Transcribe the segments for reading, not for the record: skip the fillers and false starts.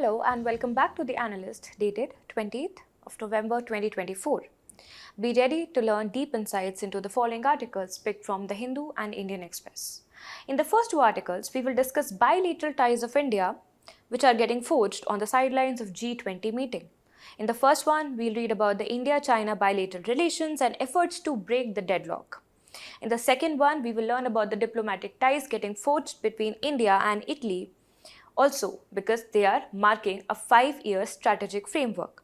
Hello and welcome back to The Analyst, dated 20th of November 2024. Be ready to learn deep insights into the following articles picked from The Hindu and Indian Express. In the first two articles, we will discuss bilateral ties of India, which are getting forged on the sidelines of G20 meeting. In the first one, we'll read about the India-China bilateral relations and efforts to break the deadlock. In the second one, we will learn about the diplomatic ties getting forged between India and Italy, also because they are marking a 5-year strategic framework.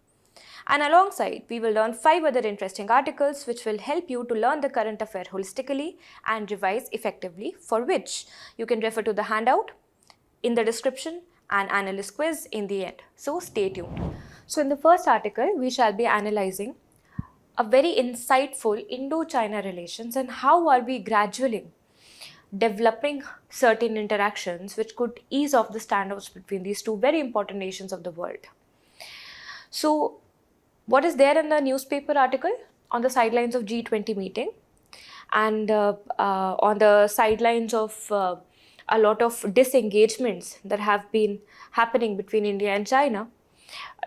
And alongside, we will learn 5 other interesting articles which will help you to learn the current affair holistically and revise effectively, for which you can refer to the handout in the description and analyst quiz in the end. So stay tuned. So in the first article, we shall be analyzing a very insightful Indo-China relations and how are we gradually developing certain interactions which could ease off the standoffs between these two very important nations of the world. So, what is there in the newspaper article? On the sidelines of G20 meeting and on the sidelines of a lot of disengagements that have been happening between India and China.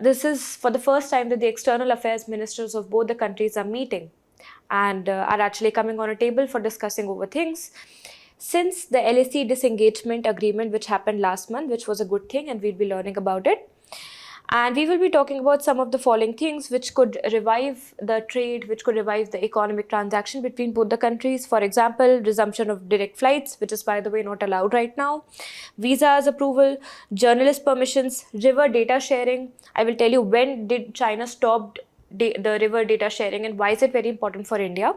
This is for the first time that the external affairs ministers of both the countries are meeting and are actually coming on a table for discussing over things. Since the LAC disengagement agreement which happened last month, which was a good thing, and we'll be learning about it. And we will be talking about some of the following things which could revive the trade, which could revive the economic transaction between both the countries. For example, resumption of direct flights, which is by the way not allowed right now, visas approval, journalist permissions, river data sharing. I will tell you when did China stop the river data sharing and why is it very important for India.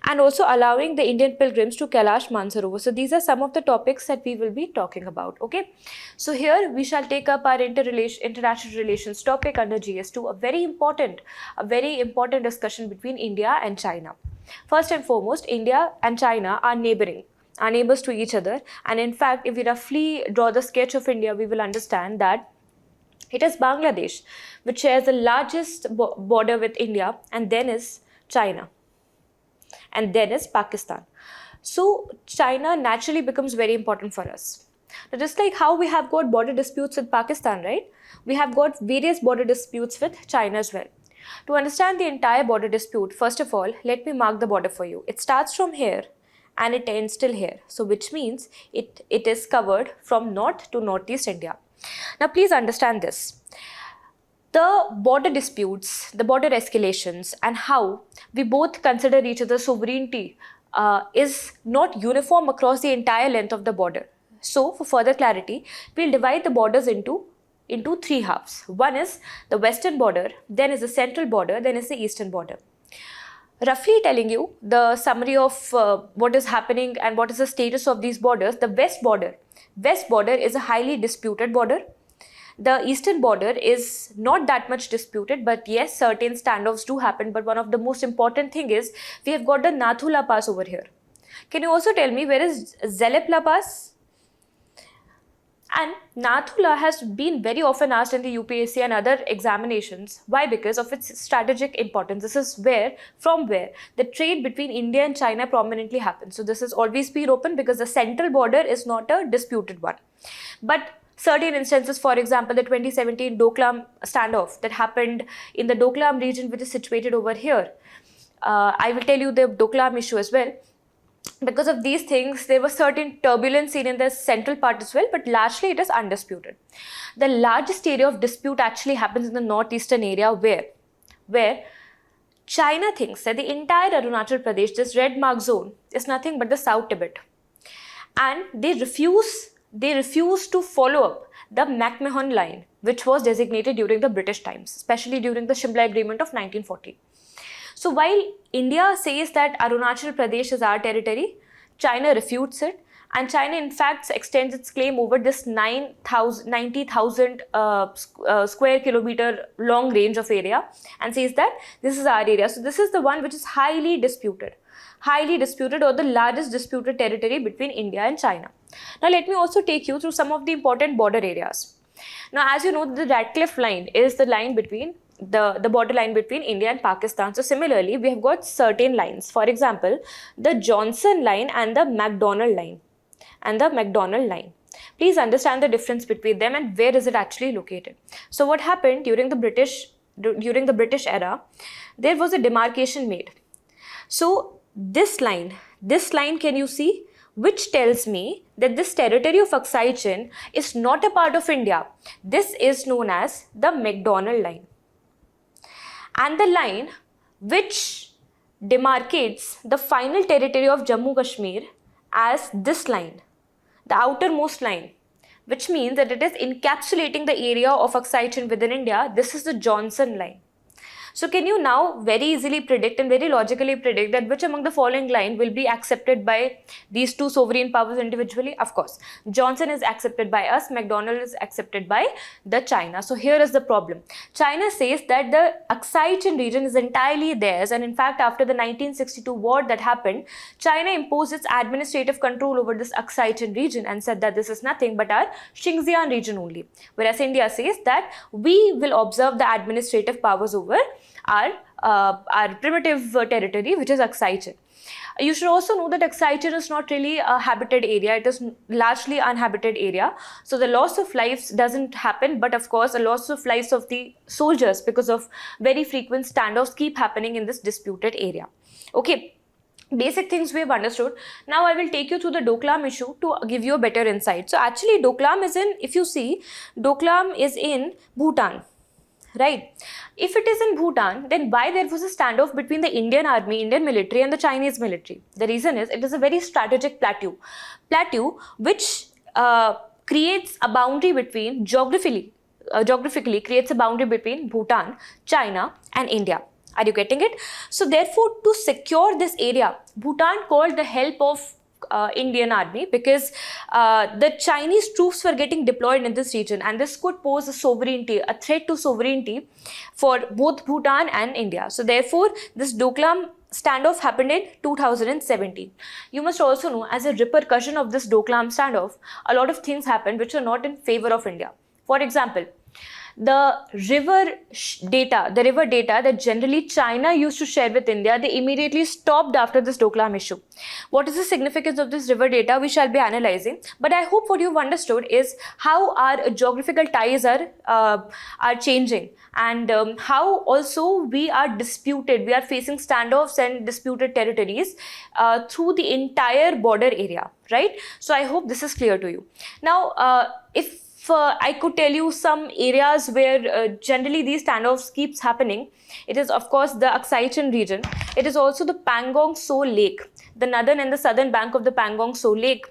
And also allowing the Indian pilgrims to Kailash Mansarovar. So these are some of the topics that we will be talking about, okay? So here we shall take up our international relations topic under GS2, a very important discussion between India and China. First and foremost, India and China are neighbors to each other. And in fact, if we roughly draw the sketch of India, we will understand that it is Bangladesh, which shares the largest border with India, and then is China. And then is Pakistan. So China naturally becomes very important for us. Now, just like how we have got border disputes with Pakistan, right? We have got various border disputes with China as well. To understand the entire border dispute, first of all, let me mark the border for you. It starts from here and it ends till here. So which means it is covered from north to northeast India. Now please understand this. The border disputes, the border escalations, and how we both consider each other's sovereignty is not uniform across the entire length of the border. So, for further clarity, we'll divide the borders into 3 halves. One is the western border, then is the central border, then is the eastern border. Roughly telling you the summary of what is happening and what is the status of these borders, the west border is a highly disputed border. The eastern border is not that much disputed, but yes, certain standoffs do happen. But one of the most important thing is we have got the Nathula Pass over here. Can you also tell me where is Zelepla Pass? And Nathula has been very often asked in the UPSC and other examinations. Why? Because of its strategic importance. This is from where the trade between India and China prominently happens. So this has always been open because the central border is not a disputed one. But certain instances, for example, the 2017 Doklam standoff that happened in the Doklam region, which is situated over here. I will tell you the Doklam issue as well. Because of these things, there was certain turbulence seen in the central part as well, but largely it is undisputed. The largest area of dispute actually happens in the northeastern area where China thinks that the entire Arunachal Pradesh, this red mark zone, is nothing but the South Tibet. And they refuse to follow up the McMahon line, which was designated during the British times, especially during the Shimla Agreement of 1940. So while India says that Arunachal Pradesh is our territory, China refutes it, and China in fact extends its claim over this 90,000 square kilometer long range of area and says that this is our area. So this is the one which is highly disputed or the largest disputed territory between India and China. Now let me also take you through some of the important border areas. Now as you know, the Radcliffe line is the line between the border line between India and Pakistan. So similarly, we have got certain lines. For example, the Johnson line and the McDonald line. Please understand the difference between them and where is it actually located. So what happened during the British era, there was a demarcation made. So this line can you see, which tells me that this territory of Aksai Chin is not a part of India. This is known as the Macdonald line. And the line which demarcates the final territory of Jammu Kashmir as this line, the outermost line, which means that it is encapsulating the area of Aksai Chin within India. This is the Johnson line. So can you now very easily predict and very logically predict that which among the following line will be accepted by these two sovereign powers individually? Of course, Johnson is accepted by us, Macdonald is accepted by the China. So here is the problem. China says that the Aksai Chin region is entirely theirs, and in fact after the 1962 war that happened, China imposed its administrative control over this Aksai Chin region and said that this is nothing but our Xinjiang region only. Whereas India says that we will observe the administrative powers over our primitive territory, which is Aksai Chin. You should also know that Aksai Chin is not really a habited area. It is largely uninhabited area. So the loss of lives doesn't happen, but of course, a loss of lives of the soldiers because of very frequent standoffs keep happening in this disputed area. Okay. Basic things we have understood. Now I will take you through the Doklam issue to give you a better insight. So actually Doklam is in, if you see, Doklam is in Bhutan. Right. If it is in Bhutan, then why there was a standoff between the Indian army, Indian military and the Chinese military? The reason is it is a very strategic plateau which creates a boundary between, geographically creates a boundary between Bhutan, China and India. Are you getting it? So therefore, to secure this area, Bhutan called the help of Indian army because the Chinese troops were getting deployed in this region, and this could pose a threat to sovereignty for both Bhutan and India. So therefore, this Doklam standoff happened in 2017. You must also know, as a repercussion of this Doklam standoff, a lot of things happened which are not in favor of India. For example, the river data that generally China used to share with India, they immediately stopped after this Doklam issue. What is the significance of this river data? We shall be analyzing. But I hope what you've understood is how our geographical ties are changing, and how also we are facing standoffs and disputed territories through the entire border area, right? So I hope this is clear to you. Now, if I could tell you some areas where generally these standoffs keeps happening, it is of course the Aksai Chin region. It is also the Pangong Tso Lake, the northern and the southern bank of the Pangong Tso Lake.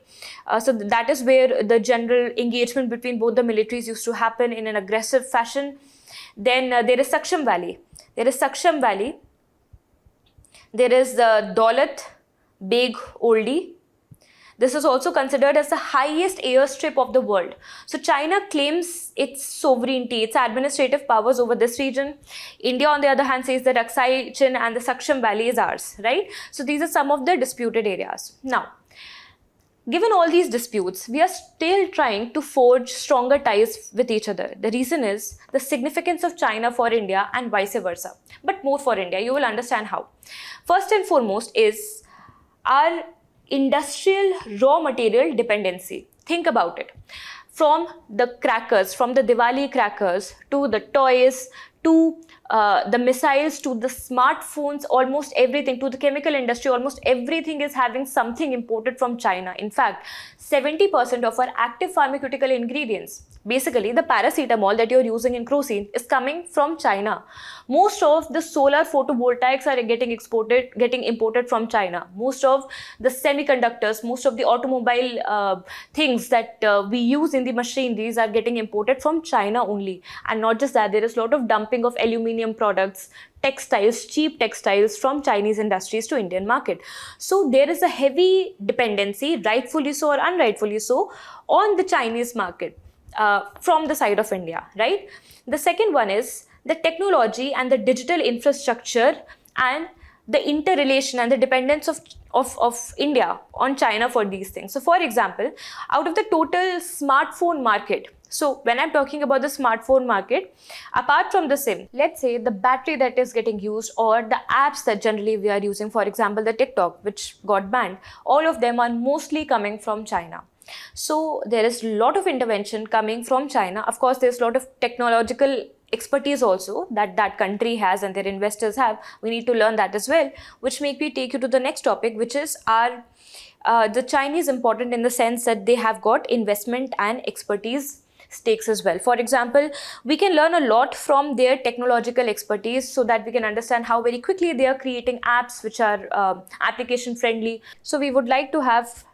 So that is where the general engagement between both the militaries used to happen in an aggressive fashion. Then there is Saksham Valley. There is the Daulat Beg Oldie. This is also considered as the highest airstrip of the world. So China claims its sovereignty, its administrative powers over this region. India, on the other hand, says that Aksai Chin and the Saksham Valley is ours, right? So these are some of the disputed areas. Now, given all these disputes, we are still trying to forge stronger ties with each other. The reason is the significance of China for India and vice versa, but more for India. You will understand how. First and foremost is our industrial raw material dependency. Think about it. From the crackers, from the Diwali crackers, to the toys, to the missiles, to the smartphones, almost everything, to the chemical industry, almost everything is having something imported from China. In fact, 70% of our active pharmaceutical ingredients, basically the paracetamol that you're using in Crocin, is coming from China. Most of the solar photovoltaics are getting imported from China. Most of the semiconductors, most of the automobile things that we use in the machineries are getting imported from China only. And not just that, there is a lot of dumping of aluminium products, textiles, cheap textiles from Chinese industries to Indian market. So there is a heavy dependency, rightfully so or unrightfully so, on the Chinese market from the side of India, right? The second one is the technology and the digital infrastructure and the interrelation and the dependence of India on China for these things. So for example, out of the total smartphone market, so when I'm talking about the smartphone market, apart from the SIM, let's say the battery that is getting used or the apps that generally we are using, for example, the TikTok, which got banned, all of them are mostly coming from China. So there is a lot of intervention coming from China. Of course, there's a lot of technological expertise also that that country has and their investors have. We need to learn that as well, which make me take you to the next topic, which is our the Chinese important in the sense that they have got investment and expertise stakes as well. For example, we can learn a lot from their technological expertise so that we can understand how very quickly they are creating apps which are application friendly. So we would like to have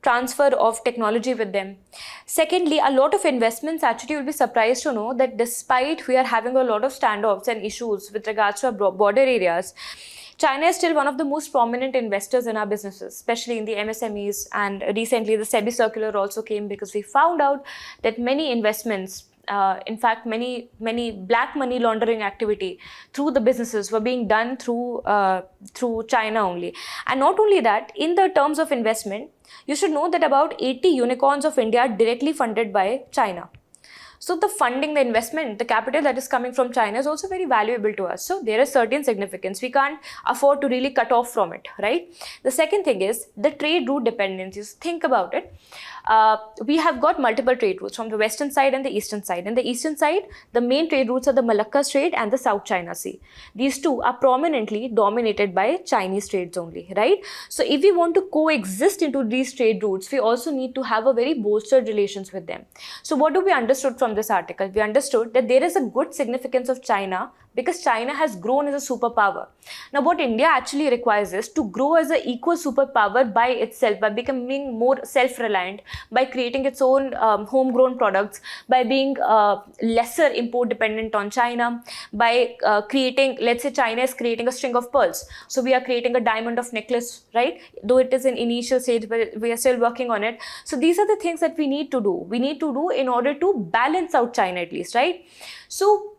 transfer of technology with them. Secondly, a lot of investments, actually, you'll be surprised to know that despite we are having a lot of standoffs and issues with regards to our border areas, China is still one of the most prominent investors in our businesses, especially in the MSMEs. And recently, the SEBI circular also came because we found out that many investments, in fact, many black money laundering activity through the businesses were being done through China only. And not only that, in the terms of investment, you should know that about 80 unicorns of India are directly funded by China. So the funding, the investment, the capital that is coming from China is also very valuable to us. So there is certain significance. We can't afford to really cut off from it, right? The second thing is the trade route dependencies. Think about it. We have got multiple trade routes from the western side and the eastern side. In the eastern side, the main trade routes are the Malacca Strait and the South China Sea. These two are prominently dominated by Chinese trades only, right? So if we want to coexist into these trade routes, we also need to have a very bolstered relations with them. So what do we understood from this article? We understood that there is a good significance of China because China has grown as a superpower. Now what India actually requires is to grow as an equal superpower by itself, by becoming more self-reliant, by creating its own homegrown products, by being lesser import dependent on China, by creating, let's say China is creating a string of pearls. So we are creating a diamond of necklace, right? Though it is in initial stage, but we are still working on it. So these are the things that we need to do. We need to do in order to balance out China at least, right? So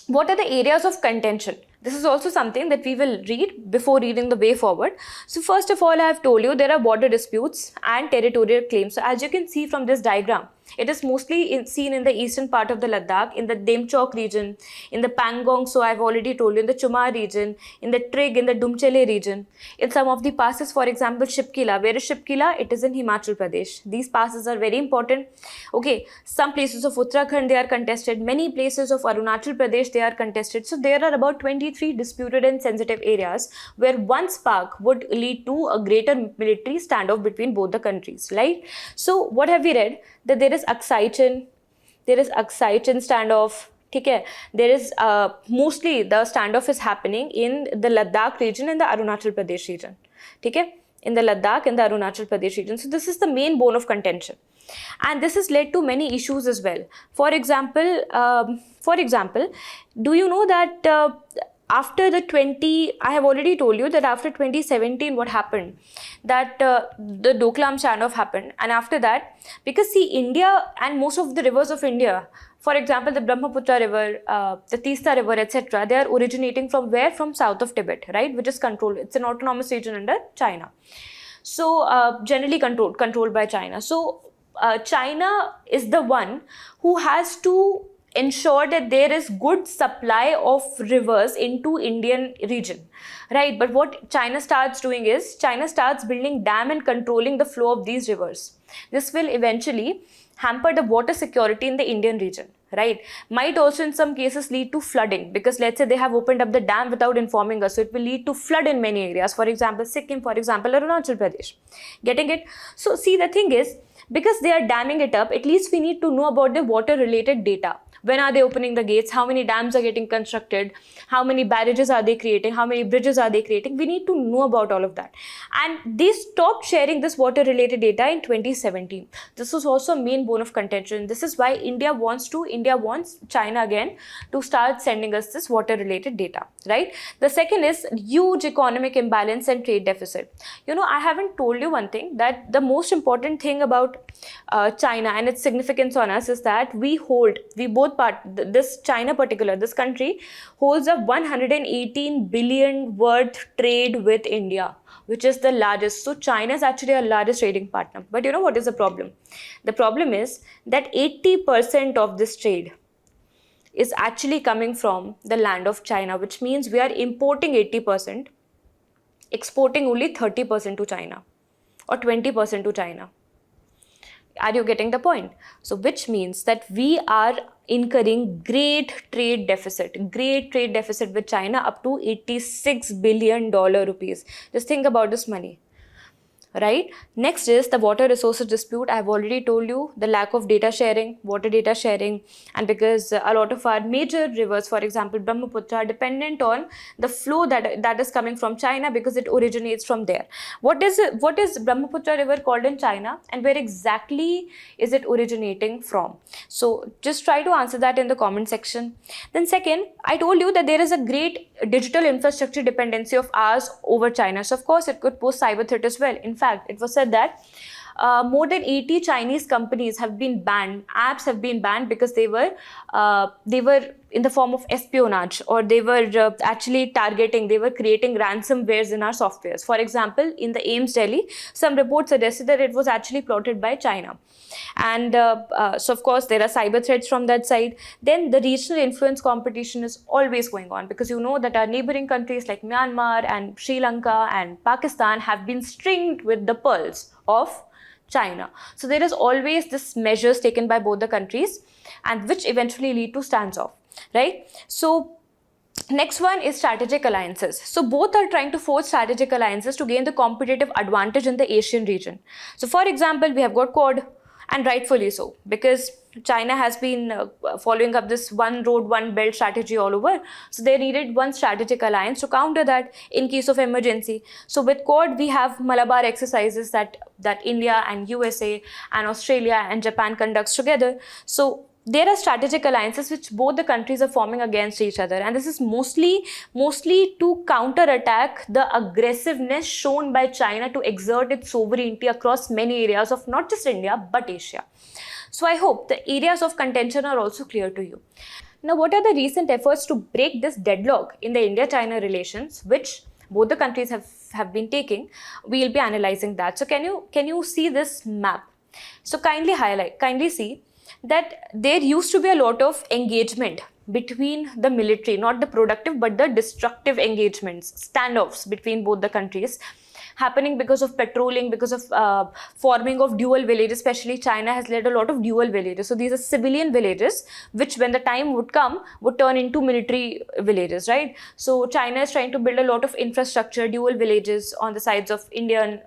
what are the areas of contention? This is also something that we will read before reading the way forward. So first of all, I have told you there are border disputes and territorial claims. So as you can see from this diagram, it is mostly seen in the eastern part of the Ladakh, in the Demchok region, in the Pangong, so I've already told you, in the Chumar region, in the Trig, in the Dumchele region. In some of the passes, for example, Shipkila. Where is Shipkila? It is in Himachal Pradesh. These passes are very important. Okay, some places of Uttarakhand, they are contested. Many places of Arunachal Pradesh, they are contested. So there are about 23 disputed and sensitive areas where one spark would lead to a greater military standoff between both the countries, right? So what have we read? That there is Aksai Chin standoff. Okay. There is mostly the standoff is happening in the Ladakh region and the Arunachal Pradesh region. Okay. In the Ladakh and the Arunachal Pradesh region. So this is the main bone of contention. And this has led to many issues as well. For example, do you know that after I have already told you that after 2017, what happened? That the Doklam standoff happened. And after that, because see, India and most of the rivers of India, for example, the Brahmaputra river, the Teesta river, etc., they are originating from where? From south of Tibet, right? Which is controlled. It's an autonomous region under China. So generally controlled by China. So China is the one who has to ensure that there is good supply of rivers into Indian region, right? But what China starts doing is, China starts building dam and controlling the flow of these rivers. This will eventually hamper the water security in the Indian region, right? Might also in some cases lead to flooding, because let's say they have opened up the dam without informing us, so it will lead to flood in many areas. For example, Sikkim, for example, Arunachal Pradesh. Getting it? So see, the thing is, because they are damming it up, at least we need to know about the water related data. When are they opening the gates? How many dams are getting constructed? How many barrages are they creating? How many bridges are they creating? We need to know about all of that. And they stopped sharing this water related data in 2017. This was also a main bone of contention. This is why India wants China again to start sending us this water related data, right? The second is huge economic imbalance and trade deficit. You know, I haven't told you one thing, that the most important thing about China and its significance on us is that this China particular, this country holds a 118 billion worth trade with India, which is the largest. So China is actually our largest trading partner. But you know what is the problem? The problem is that 80% of this trade is actually coming from the land of China, which means we are importing 80%, exporting only 30% to China or 20% to China. Are you getting the point? So which means that we are incurring great trade deficit with China up to $86 billion rupees. Just think about this money. Right? Next is the water resources dispute. I've already told you the lack of data sharing, water data sharing, and because a lot of our major rivers, for example, Brahmaputra, are dependent on the flow that is coming from China because it originates from there. What is Brahmaputra river called in China, and where exactly is it originating from? So just try to answer that in the comment section. Then second, I told you that there is a great digital infrastructure dependency of ours over China. So of course it could pose cyber threat as well. In fact, it was said that more than 80 Chinese companies have been banned, apps have been banned because they were in the form of espionage, or they were actually targeting, they were creating ransomwares in our softwares. For example, in the AIIMS Delhi, some reports suggested that it was actually plotted by China. And so of course there are cyber threats from that side. Then the regional influence competition is always going on, because you know that our neighboring countries like Myanmar and Sri Lanka and Pakistan have been stringed with the pearls of China. So there is always this measures taken by both the countries, and which eventually lead to standoff, right? So next one is strategic alliances. So both are trying to forge strategic alliances to gain the competitive advantage in the Asian region. So for example, we have got Quad, and rightfully so, because China has been following up this one road, one belt strategy all over. So they needed one strategic alliance to counter that in case of emergency. So with Quad, we have Malabar exercises that India and USA and Australia and Japan conducts together. So there are strategic alliances which both the countries are forming against each other, and this is mostly to counter-attack the aggressiveness shown by China to exert its sovereignty across many areas of not just India but Asia. So I hope the areas of contention are also clear to you. Now, what are the recent efforts to break this deadlock in the India-China relations, which both the countries have been taking? We'll be analyzing that. So can you see this map? So kindly see that there used to be a lot of engagement between the military, not the productive but the destructive engagements, standoffs between both the countries, happening because of patrolling, because of forming of dual villages. Especially China has led a lot of dual villages. So these are civilian villages which, when the time would come, would turn into military villages, right? So China is trying to build a lot of infrastructure, dual villages on the sides of Indian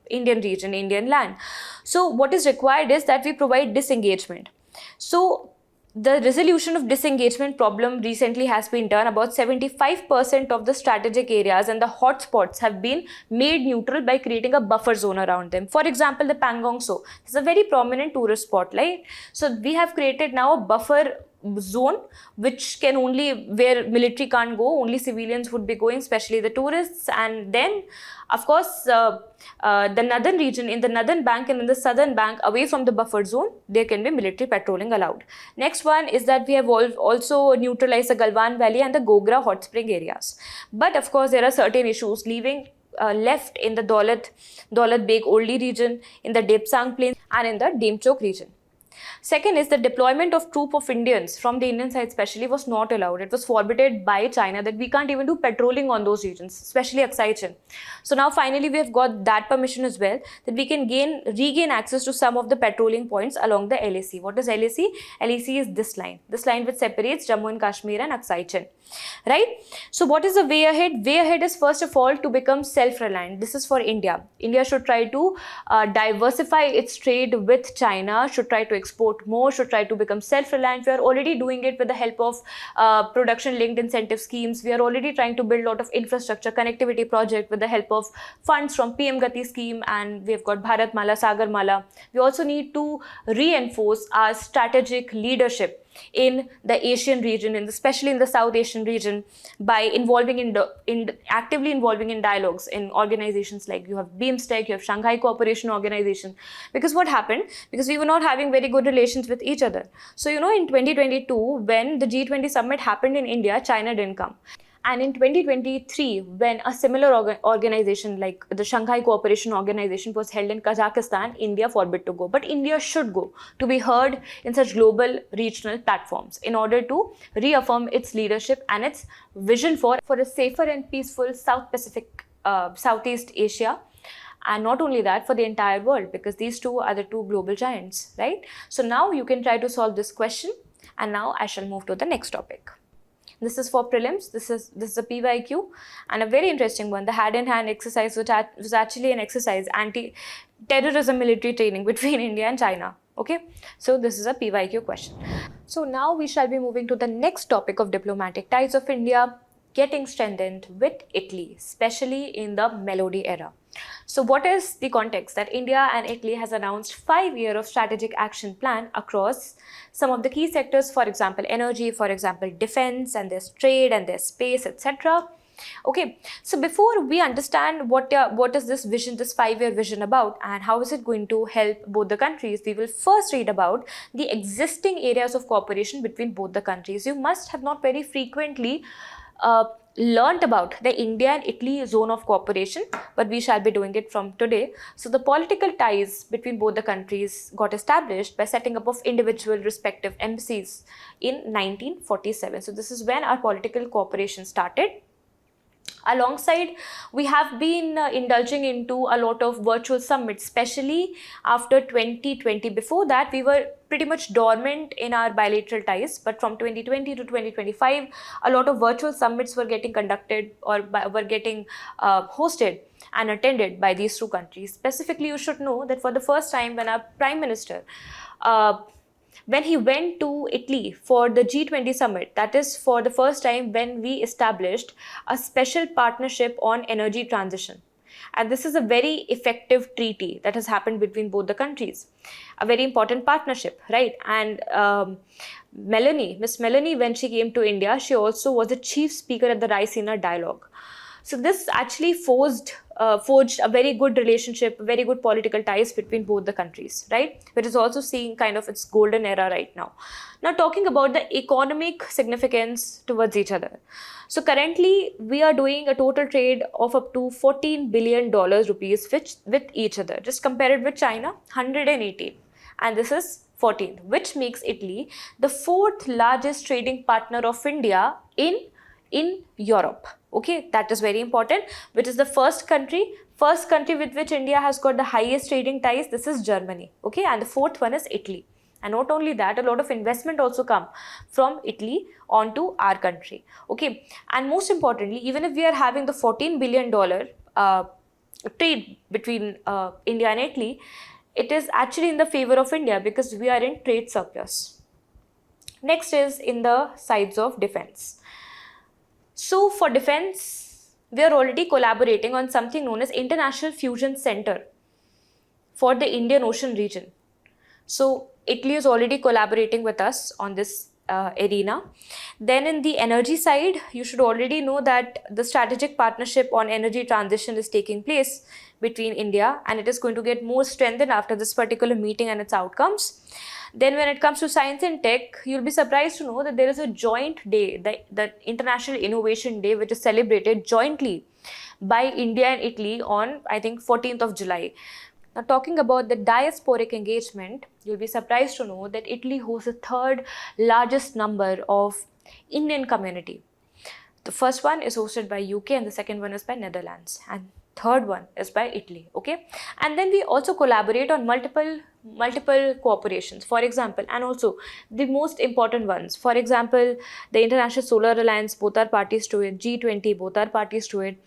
region, Indian land. So what is required is that we provide disengagement. So the resolution of disengagement problem recently has been done. About 75% of the strategic areas and the hotspots have been made neutral by creating a buffer zone around them. For example, the Pangong Tso is a very prominent tourist spot, right? So we have created now a buffer zone which can only, where military can't go, only civilians would be going, especially the tourists. And then of course the northern region, in the northern bank and in the southern bank away from the buffer zone, there can be military patrolling allowed. Next one is that we have also neutralized the Galwan Valley and the Gogra hot spring areas. But of course there are certain issues left in the Daulat Beg Oldi region, in the Depsang Plains and in the Demchok region. Second is the deployment of troop of Indians from the Indian side especially was not allowed. It was forbidded by China that we can't even do patrolling on those regions, especially Aksai Chin. So now finally we have got that permission as well, that we can regain access to some of the patrolling points along the LAC. What is LAC? LAC is this line which separates Jammu and Kashmir and Aksai Chin. Right? So what is the way ahead? Way ahead is first of all to become self-reliant. This is for India. India should try to diversify its trade with China, should try to export more, should try to become self-reliant. We are already doing it with the help of production-linked incentive schemes. We are already trying to build a lot of infrastructure connectivity project with the help of funds from PM Gati scheme, and we have got Bharat Mala, Sagar Mala. We also need to reinforce our strategic leadership in the Asian region, especially in the South Asian region, by actively involving in dialogues in organizations like you have BIMSTEC, you have Shanghai Cooperation Organization. Because what happened? Because we were not having very good relations with each other. So in 2022, when the G20 summit happened in India, China didn't come. And in 2023, when a similar organization like the Shanghai Cooperation Organization was held in Kazakhstan, India forbid to go. But India should go to be heard in such global regional platforms in order to reaffirm its leadership and its vision for a safer and peaceful South Pacific, Southeast Asia. and not only that, for the entire world, because these two are the two global giants, right? So now you can try to solve this question, and now I shall move to the next topic. This is for prelims. This is a PYQ, and a very interesting one. The hand-in-hand exercise, which was actually an exercise anti-terrorism military training between India and China. Okay, so this is a PYQ question. So now we shall be moving to the next topic of diplomatic ties of India getting strengthened with Italy, especially in the Melody era. So what is the context? That India and Italy has announced 5-year of strategic action plan across some of the key sectors, for example, energy, for example, defense, and there's trade and there's space, etc. Okay, so before we understand what is this vision, this 5-year vision about, and how is it going to help both the countries, we will first read about the existing areas of cooperation between both the countries. You must have not very frequently learnt about the India and Italy zone of cooperation, but we shall be doing it from today. So the political ties between both the countries got established by setting up of individual respective embassies in 1947. So this is when our political cooperation started. Alongside, we have been indulging into a lot of virtual summits, especially after 2020. Before that, we were pretty much dormant in our bilateral ties, but from 2020 to 2025, a lot of virtual summits were getting conducted or were getting hosted and attended by these two countries. Specifically, you should know that for the first time, when our Prime Minister when he went to Italy for the G20 summit, that is for the first time when we established a special partnership on energy transition. And this is a very effective treaty that has happened between both the countries. A very important partnership, right? And Miss Melanie, when she came to India, she also was the chief speaker at the Raisina Dialogue. So this actually forged a very good relationship, very good political ties between both the countries, right? Which is also seeing kind of its golden era right now. Now talking about the economic significance towards each other. So currently we are doing a total trade of up to $14 billion rupees with each other. Just compare it with China, 118. And this is 14th, which makes Italy the 4th largest trading partner of India in Europe. Okay, that is very important. Which is the first country with which India has got the highest trading ties. This is Germany. Okay, and the 4th one is Italy. And not only that, a lot of investment also come from Italy onto our country. Okay, and most importantly, even if we are having the $14 billion trade between India and Italy, it is actually in the favor of India because we are in trade surplus. Next is in the sides of defense. So for defense, we are already collaborating on something known as International Fusion Center for the Indian Ocean region. So Italy is already collaborating with us on this arena. Then in the energy side, you should already know that the strategic partnership on energy transition is taking place between India, and it is going to get more strengthened after this particular meeting and its outcomes. Then when it comes to science and tech, you'll be surprised to know that there is a joint day, the International Innovation Day, which is celebrated jointly by India and Italy on, I think, 14th of July. Now talking about the diasporic engagement, you'll be surprised to know that Italy hosts the 3rd largest number of Indian community. The first one is hosted by UK and the second one is by Netherlands. And third one is by Italy, okay? And then we also collaborate on multiple cooperations, for example, and also the most important ones. For example, the International Solar Alliance, both are parties to it. G20, both are parties to it.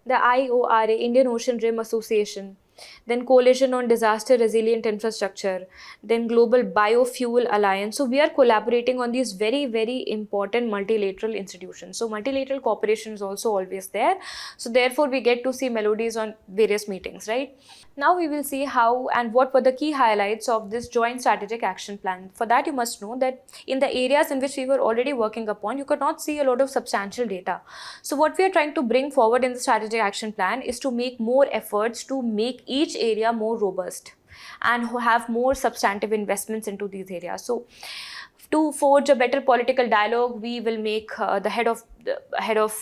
The IORA, Indian Ocean Rim Association. Then Coalition on Disaster Resilient Infrastructure, then Global Biofuel Alliance. So we are collaborating on these very, very important multilateral institutions. So multilateral cooperation is also always there. So therefore we get to see melodies on various meetings, right? Now we will see how and what were the key highlights of this joint strategic action plan. For that, you must know that in the areas in which we were already working upon, you could not see a lot of substantial data. So what we are trying to bring forward in the strategic action plan is to make more efforts to make each area more robust and have more substantive investments into these areas. So to forge a better political dialogue, we will make the head of head of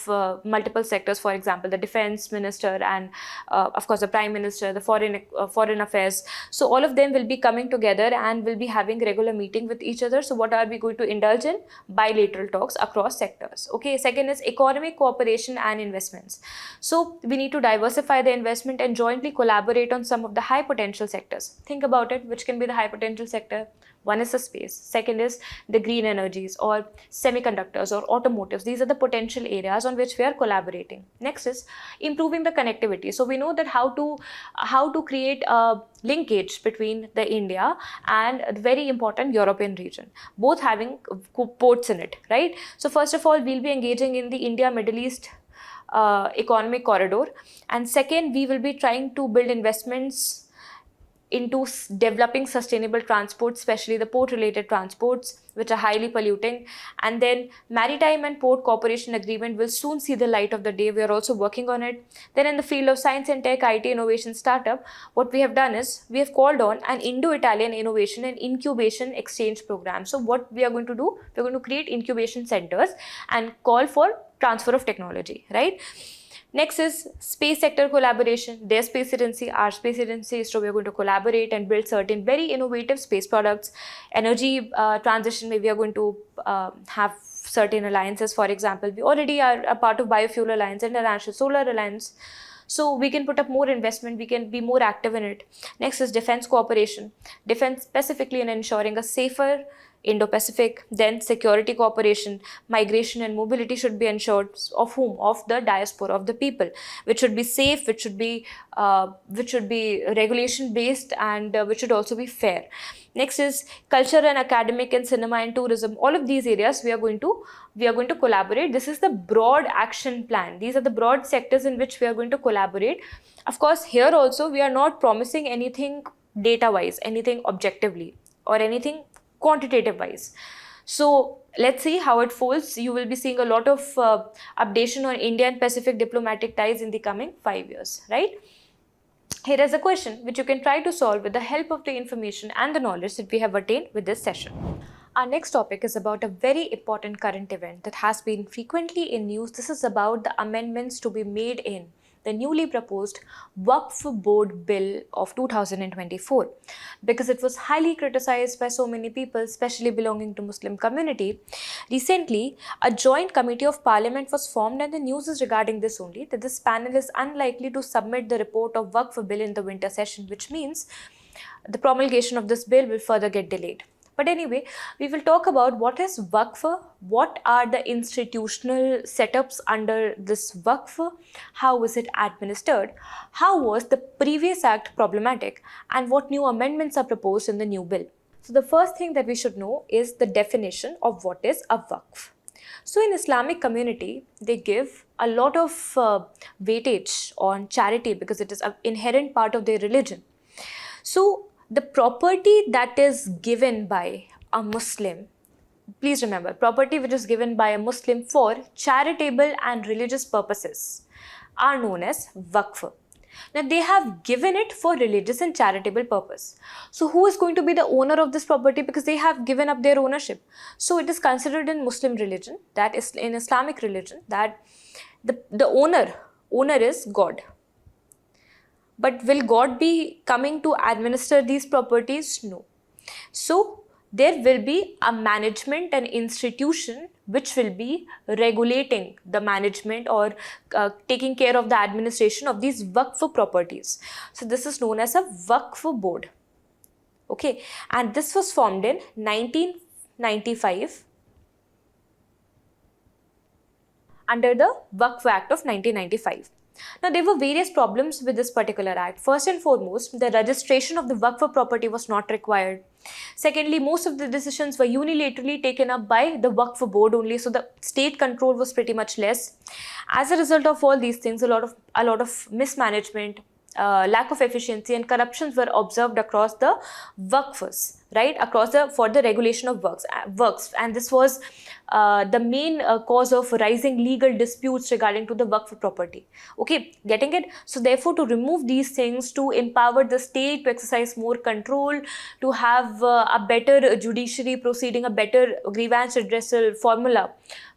multiple sectors, for example, the defense minister and of course the prime minister, the foreign affairs. So all of them will be coming together and will be having regular meeting with each other. So what are we going to indulge in? Bilateral talks across sectors. Okay. Second is economic cooperation and investments. So we need to diversify the investment and jointly collaborate on some of the high potential sectors. Think about it, which can be the high potential sector. One is the space, second is the green energies or semiconductors or automotives. These are the potential areas on which we are collaborating. Next is improving the connectivity. So we know that how to create a linkage between the India and the very important European region, both having ports in it, right? So first of all, we'll be engaging in the India-Middle East economic corridor, and second, we will be trying to build investments into developing sustainable transport, especially the port-related transports, which are highly polluting. And then Maritime and Port Cooperation Agreement will soon see the light of the day. We are also working on it. Then in the field of science and tech, IT innovation startup, what we have done is we have called on an Indo-Italian innovation and incubation exchange program. So what we are going to do, we're going to create incubation centers and call for transfer of technology, right? Next is space sector collaboration. Their space agency, our space agency, so we are going to collaborate and build certain very innovative space products. Energy transition, maybe we are going to have certain alliances. For example, we already are a part of Biofuel Alliance, International Solar Alliance. So we can put up more investment, we can be more active in it. Next is defense cooperation. Defense specifically in ensuring a safer Indo-Pacific. Then security cooperation, migration and mobility should be ensured. Of whom? Of the diaspora, of the people, which should be safe, which should be regulation based, and which should also be fair. Next is culture and academic and cinema and tourism. All of these areas we are going to collaborate. This is the broad action plan. These are the broad sectors in which we are going to collaborate. Of course, here also we are not promising anything data wise, anything objectively, or anything quantitative wise. So let's see how it folds. You will be seeing a lot of updation on India and Pacific diplomatic ties in the coming 5 years, right? Here is a question which you can try to solve with the help of the information and the knowledge that we have attained with this session. Our next topic is about a very important current event that has been frequently in news. This is about the amendments to be made in the newly proposed Waqf Board Bill of 2024. Because it was highly criticized by so many people, especially belonging to Muslim community, recently a joint committee of parliament was formed, and the news is regarding this only, that this panel is unlikely to submit the report of Waqf Bill in the winter session, which means the promulgation of this bill will further get delayed. But anyway, we will talk about what is Waqf, what are the institutional setups under this Waqf, how is it administered, how was the previous act problematic, and what new amendments are proposed in the new bill. So the first thing that we should know is the definition of what is a Waqf. So in Islamic community, they give a lot of weightage on charity because it is an inherent part of their religion. So the property that is given by a Muslim, please remember, property which is given by a Muslim for charitable and religious purposes are known as Waqf. Now they have given it for religious and charitable purpose. So who is going to be the owner of this property, because they have given up their ownership? So it is considered in Muslim religion, that is in Islamic religion, that the owner is God. But will God be coming to administer these properties? No. So there will be a management and institution which will be regulating the management or taking care of the administration of these Waqf properties. So this is known as a Waqf board. Okay, and this was formed in 1995 under the Waqf Act of 1995. Now, there were various problems with this particular act. First and foremost, the registration of the Waqf property was not required. Secondly, most of the decisions were unilaterally taken up by the Waqf board only, so the state control was pretty much less. As a result of all these things, a lot of mismanagement, lack of efficiency and corruptions were observed across the Waqfs, right, for the regulation of works, and this was the main cause of rising legal disputes regarding to the Waqf property. Okay, getting it? So therefore, to remove these things, to empower the state to exercise more control, to have a better judiciary proceeding, a better grievance redressal formula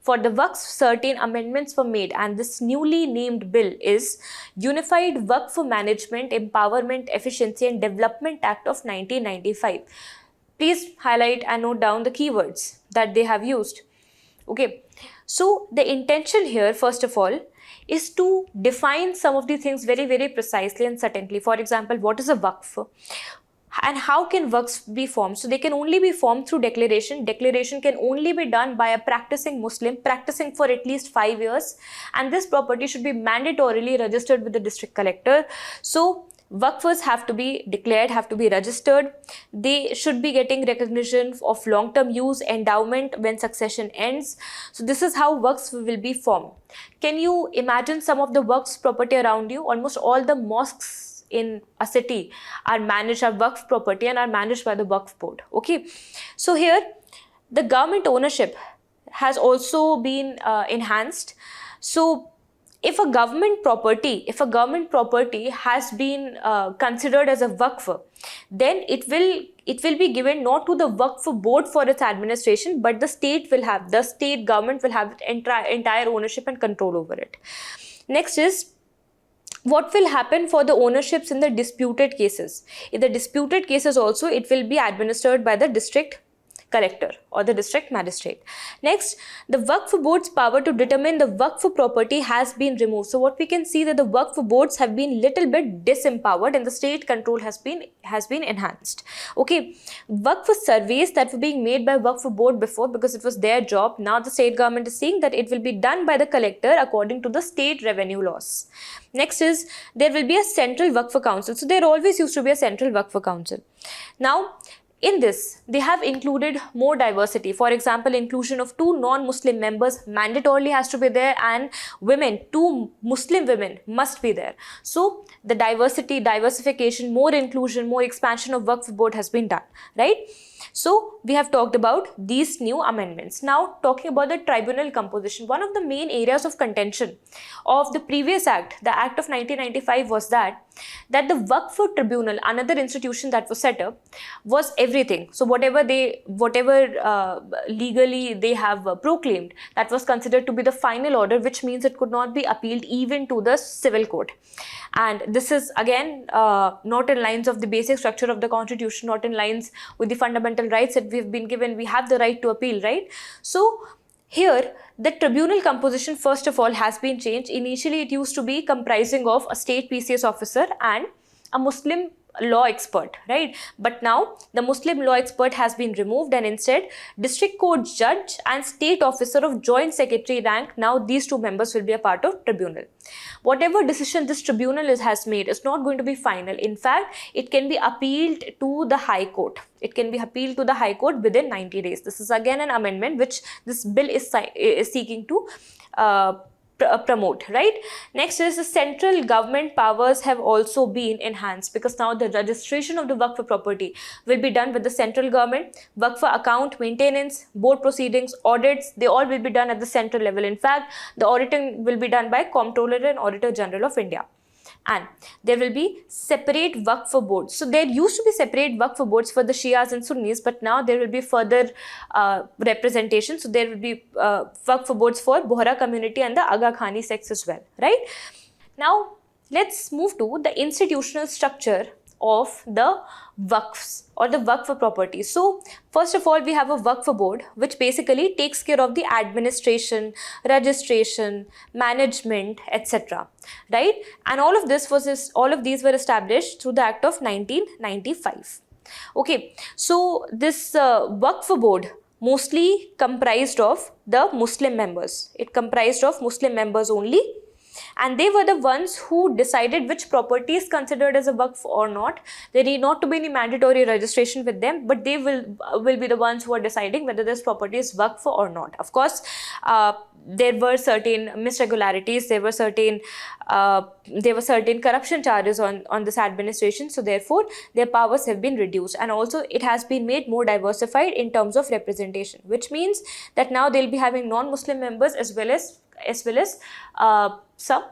For the Waqf, certain amendments were made, and this newly named bill is Unified Waqf Management, Empowerment, Efficiency and Development Act of 1995. Please highlight and note down the keywords that they have used. Okay, so the intention here, first of all, is to define some of the things very, very precisely and certainly. For example, what is a Waqf? And how can waqfs be formed? So they can only be formed through declaration. Declaration can only be done by a practicing Muslim, practicing for at least 5 years, and this property should be mandatorily registered with the district collector. So waqfs have to be declared, have to be registered. They should be getting recognition of long-term use, endowment when succession ends. So this is how waqfs will be formed. Can you imagine some of the waqfs property around you? Almost all the mosques in a city are managed, are waqf property and are managed by the waqf board. Okay, so here the government ownership has also been enhanced. So if a government property has been considered as a waqf, then it will be given not to the waqf board for its administration, but the state government will have entire ownership and control over it. Next is, what will happen for the ownerships in the disputed cases? In the disputed cases also, it will be administered by the district collector or the district magistrate. Next, the Waqf board's power to determine the Waqf property has been removed. So what we can see that the Waqf boards have been little bit disempowered and the state control has been enhanced. Okay, Waqf surveys that were being made by Waqf board before, because it was their job, now the state government is saying that it will be done by the collector according to the state revenue laws. Next is, there will be a central Waqf council. So there always used to be a central Waqf council. Now, in this, they have included more diversity. For example, inclusion of 2 non-Muslim members mandatorily has to be there, and women, 2 Muslim women must be there. So the diversification, more inclusion, more expansion of Waqf board has been done, right? So we have talked about these new amendments. Now talking about the tribunal composition, one of the main areas of contention of the previous act, the Act of 1995, was that the Waqf tribunal, another institution that was set up, was everything. So whatever legally they have proclaimed, that was considered to be the final order, which means it could not be appealed even to the civil court. And this is again not in lines of the basic structure of the constitution, not in lines with the fundamental rights that we've been given. We have the right to appeal, right? So here the tribunal composition, first of all, has been changed. Initially it used to be comprising of a state PCS officer and a Muslim law expert, right? But now the Muslim law expert has been removed, and instead district court judge and state officer of joint secretary rank, now these 2 members will be a part of tribunal. Whatever decision this tribunal has made is not going to be final. In fact, it can be appealed to the High Court. It can be appealed to the High Court within 90 days. This is again an amendment which this bill is seeking to promote, right? Next is, the central government powers have also been enhanced, because now the registration of the Waqf property will be done with the central government. Waqf account maintenance, board proceedings, audits, they all will be done at the central level. In fact, the auditing will be done by Comptroller and Auditor General of India. And there will be separate Waqf boards. So there used to be separate Waqf boards for the Shias and Sunnis, but now there will be further representation. So there will be Waqf boards for Bohra community and the Aga Khani sects as well, right? Now let's move to the institutional structure of the Waqfs or the Waqf property. So first of all, we have a Waqf board which basically takes care of the administration, registration, management, etc. Right? And all of these were established through the Act of 1995. Okay, so this Waqf board mostly comprised of the Muslim members. It comprised of Muslim members only, and they were the ones who decided which property is considered as a Waqf or not. There need not to be any mandatory registration with them, but they will be the ones who are deciding whether this property is Waqf or not. Of course, there were certain misregularities, there were certain corruption charges on this administration, so therefore their powers have been reduced, and also it has been made more diversified in terms of representation, which means that now they'll be having non-Muslim members as well as as well as some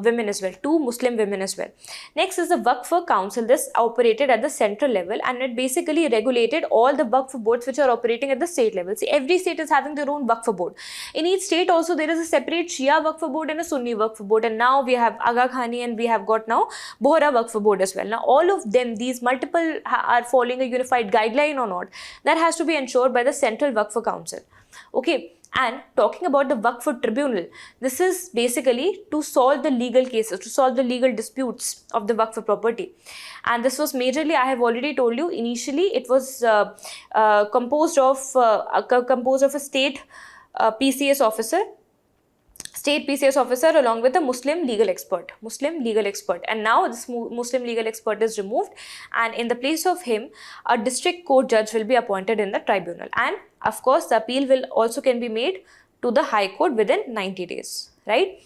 women as well, 2 Muslim women as well. Next is the Waqf Council. This operated at the central level and it basically regulated all the Waqf boards which are operating at the state level. See, every state is having their own Waqf board. In each state also there is a separate Shia Waqf board and a Sunni Waqf board, and now we have Aga Khani and we have got now Bohra Waqf board as well. Now all of them, these multiple are following a unified guideline or not, that has to be ensured by the Central Waqf Council. Okay. And talking about the Waqf Tribunal, this is basically to solve the legal cases, to solve the legal disputes of the Waqf property. And this was majorly, I have already told you, initially it was composed of a state PCS officer along with a Muslim legal expert. And now this Muslim legal expert is removed, and in the place of him, a district court judge will be appointed in the tribunal. And of course, the appeal will also can be made to the High Court within 90 days, right?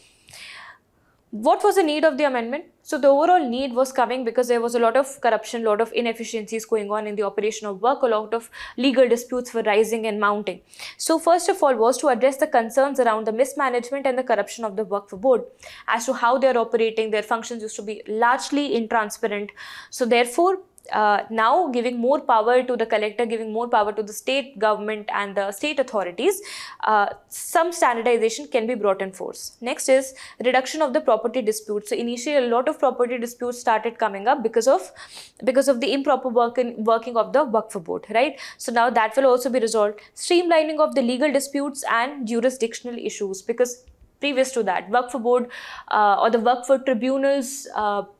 What was the need of the amendment? So the overall need was coming because there was a lot of corruption, a lot of inefficiencies going on in the operation of work, a lot of legal disputes were rising and mounting. So first of all was to address the concerns around the mismanagement and the corruption of the Waqf board as to how they are operating. Their functions used to be largely intransparent. So therefore, now giving more power to the collector, giving more power to the state government and the state authorities, some standardization can be brought in force. Next is reduction of the property disputes. So initially a lot of property disputes started coming up because of the improper working of the Waqf board, right? So now that will also be resolved. Streamlining of the legal disputes and jurisdictional issues, because previous to that, Waqf board or the Waqf tribunals,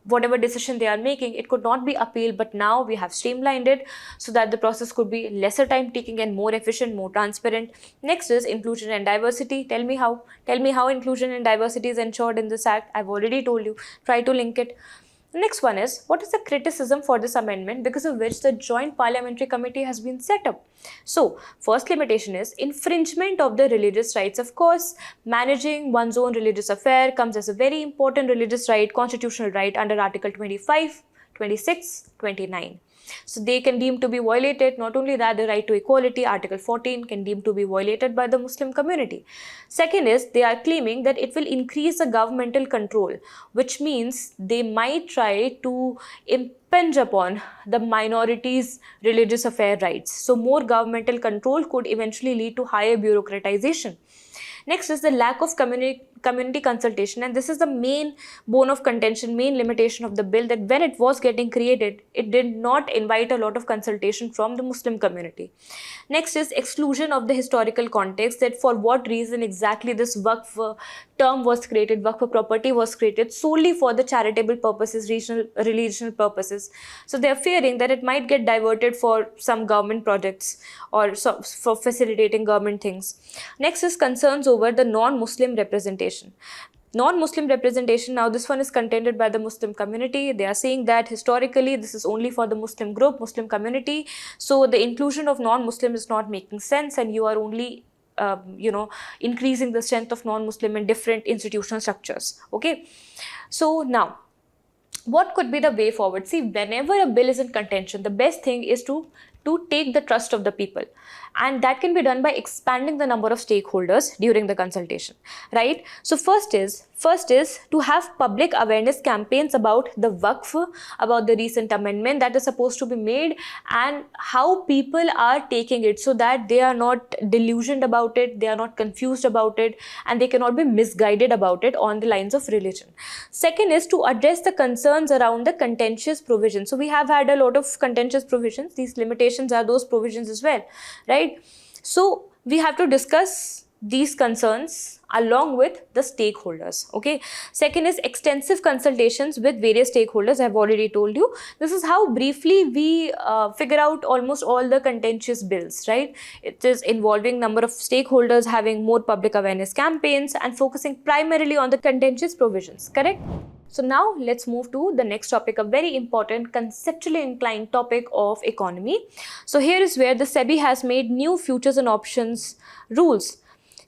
whatever decision they are making, it could not be appealed, but now we have streamlined it so that the process could be lesser time taking and more efficient, more transparent. Next is inclusion and diversity. Tell me how inclusion and diversity is ensured in this act. I've already told you, try to link it. Next one is, what is the criticism for this amendment because of which the Joint Parliamentary Committee has been set up? So, first limitation is infringement of the religious rights. Of course, managing one's own religious affair comes as a very important religious right, constitutional right under Article 25, 26, 29. So they can deem to be violated. Not only that, the right to equality, Article 14, can deem to be violated by the Muslim community. Second is, they are claiming that it will increase the governmental control, which means they might try to impinge upon the minorities' religious affair rights. So more governmental control could eventually lead to higher bureaucratization. Next is the lack of community consultation, and this is the main bone of contention, main limitation of the bill, that when it was getting created, it did not invite a lot of consultation from the Muslim community. Next is exclusion of the historical context, that for what reason exactly this Waqf term was created, Waqf property was created solely for the charitable purposes, religious purposes. So they are fearing that it might get diverted for some government projects or for facilitating government things. Next is concerns over the non-Muslim representation. Non-Muslim representation, now this one is contended by the Muslim community. They are saying that historically this is only for the Muslim group, Muslim community. So the inclusion of non-Muslim is not making sense, and you are only increasing the strength of non-Muslim in different institutional structures. Okay. So now, what could be the way forward? See, whenever a bill is in contention, the best thing is to take the trust of the people, and that can be done by expanding the number of stakeholders during the consultation, right? So first is to have public awareness campaigns about the Waqf, about the recent amendment that is supposed to be made, and how people are taking it, so that they are not delusioned about it, they are not confused about it, and they cannot be misguided about it on the lines of religion. Second is to address the concerns around the contentious provisions. So we have had a lot of contentious provisions. These limitations are those provisions as well, right? So we have to discuss these concerns along with the stakeholders. Okay. Second is extensive consultations with various stakeholders. I've already told you. This is how briefly we figure out almost all the contentious bills, right? It is involving number of stakeholders, having more public awareness campaigns, and focusing primarily on the contentious provisions, correct? So now let's move to the next topic, a very important conceptually inclined topic of economy. So here is where the SEBI has made new futures and options rules,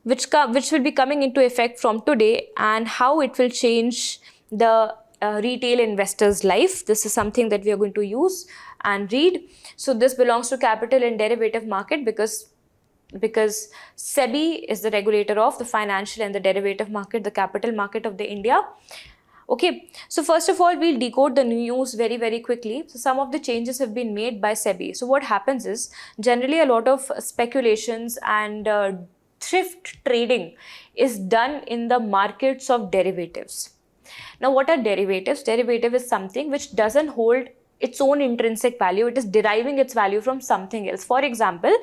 which will be coming into effect from today, and how it will change the retail investor's life. This is something that we are going to use and read. So this belongs to capital and derivative market, because because SEBI is the regulator of the financial and the derivative market, the capital market of the India. Okay, so first of all, we'll decode the news very, very quickly. So some of the changes have been made by SEBI. So what happens is, generally a lot of speculations and thrift trading is done in the markets of derivatives. Now, what are derivatives? Derivative is something which doesn't hold its own intrinsic value. It is deriving its value from something else. For example,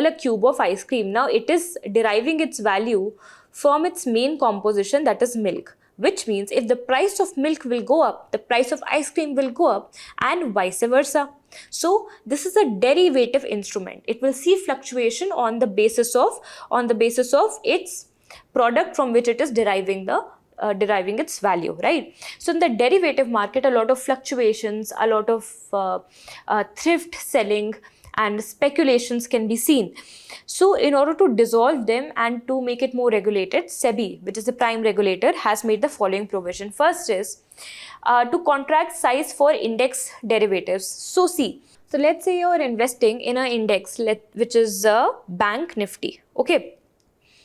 a cube of ice cream. Now, it is deriving its value from its main composition, that is milk. Which means if the price of milk will go up, the price of ice cream will go up, and vice versa. So this is a derivative instrument. It will see fluctuation on the basis of its product from which it is deriving its value, right? So in the derivative market, a lot of fluctuations, a lot of thrift selling and speculations can be seen. So in order to dissolve them and to make it more regulated, SEBI, which is the prime regulator, has made the following provision. First is to contract size for index derivatives. So let's say you're investing in an index which is Bank Nifty. Okay.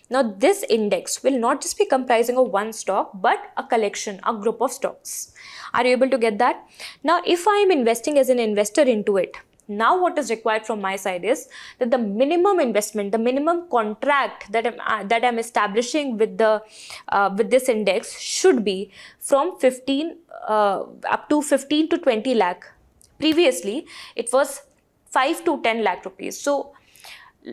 Now this index will not just be comprising of one stock, but a collection, a group of stocks. Are you able to get that? Now if I am investing as an investor into it, now what is required from my side is that the minimum investment, the minimum contract that I'm establishing with this index should be from 15 up to 15 to 20 lakh. Previously, it was 5 to 10 lakh rupees. So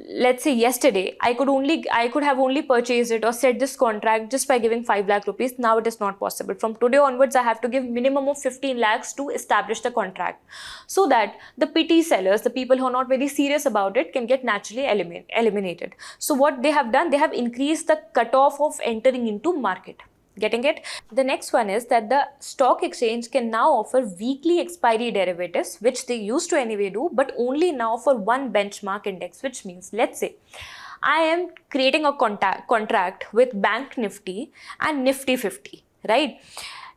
let's say yesterday, I could have only purchased it or set this contract just by giving 5 lakh rupees. Now it is not possible. From today onwards, I have to give minimum of 15 lakhs to establish the contract, so that the PT sellers, the people who are not very serious about it, can get naturally eliminated. So what they have done, they have increased the cutoff of entering into market. Getting it? The next one is that the stock exchange can now offer weekly expiry derivatives, which they used to anyway do, but only now for one benchmark index, which means, let's say, I am creating a contract with Bank Nifty and Nifty 50, right?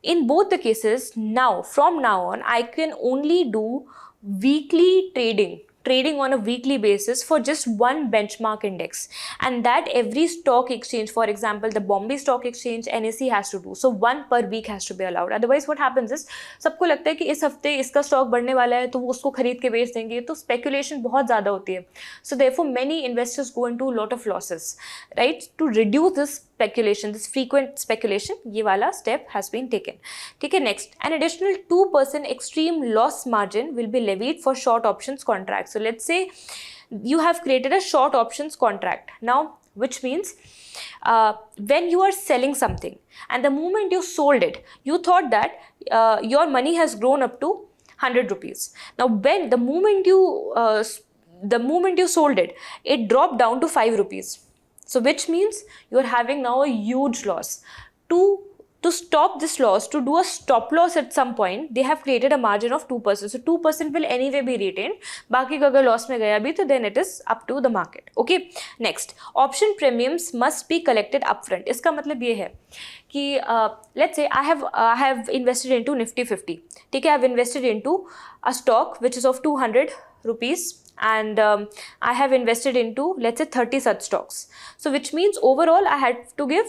In both the cases, from now on, I can only do weekly trading on a weekly basis for just one benchmark index, and that every stock exchange, for example the Bombay Stock Exchange, NSE, has to do. So one per week has to be allowed. Otherwise what happens is, सबको लगता है कि इस हफ्ते इसका stock बढ़ने वाला है तो वो उसको खरीद के बेच देंगे, तो स्पेकुलेशन बहुत ज़्यादा होती है. So therefore many investors go into a lot of losses, right? To reduce this speculation, this frequent speculation, ये वाला step has been taken. ठीक है, next, an additional 2% extreme loss margin will be levied for short options contracts. So let's say you have created a short options contract now, which means when you are selling something and the moment you sold it, you thought that your money has grown up to 100 rupees. Now when the moment you sold it, it dropped down to 5 rupees. So which means you are having now a huge loss. To stop this loss, to do a stop loss at some point, they have created a margin of 2%. So 2% will anyway be retained. बाकी का अगर loss में गया भी तो then it is up to the market. Okay. Next, option premiums must be collected upfront. इसका मतलब ये है कि let's say I have invested into Nifty 50. ठीक है, I have invested into a stock which is of 200 rupees. And I have invested into, let's say, 30 such stocks. So which means overall I had to give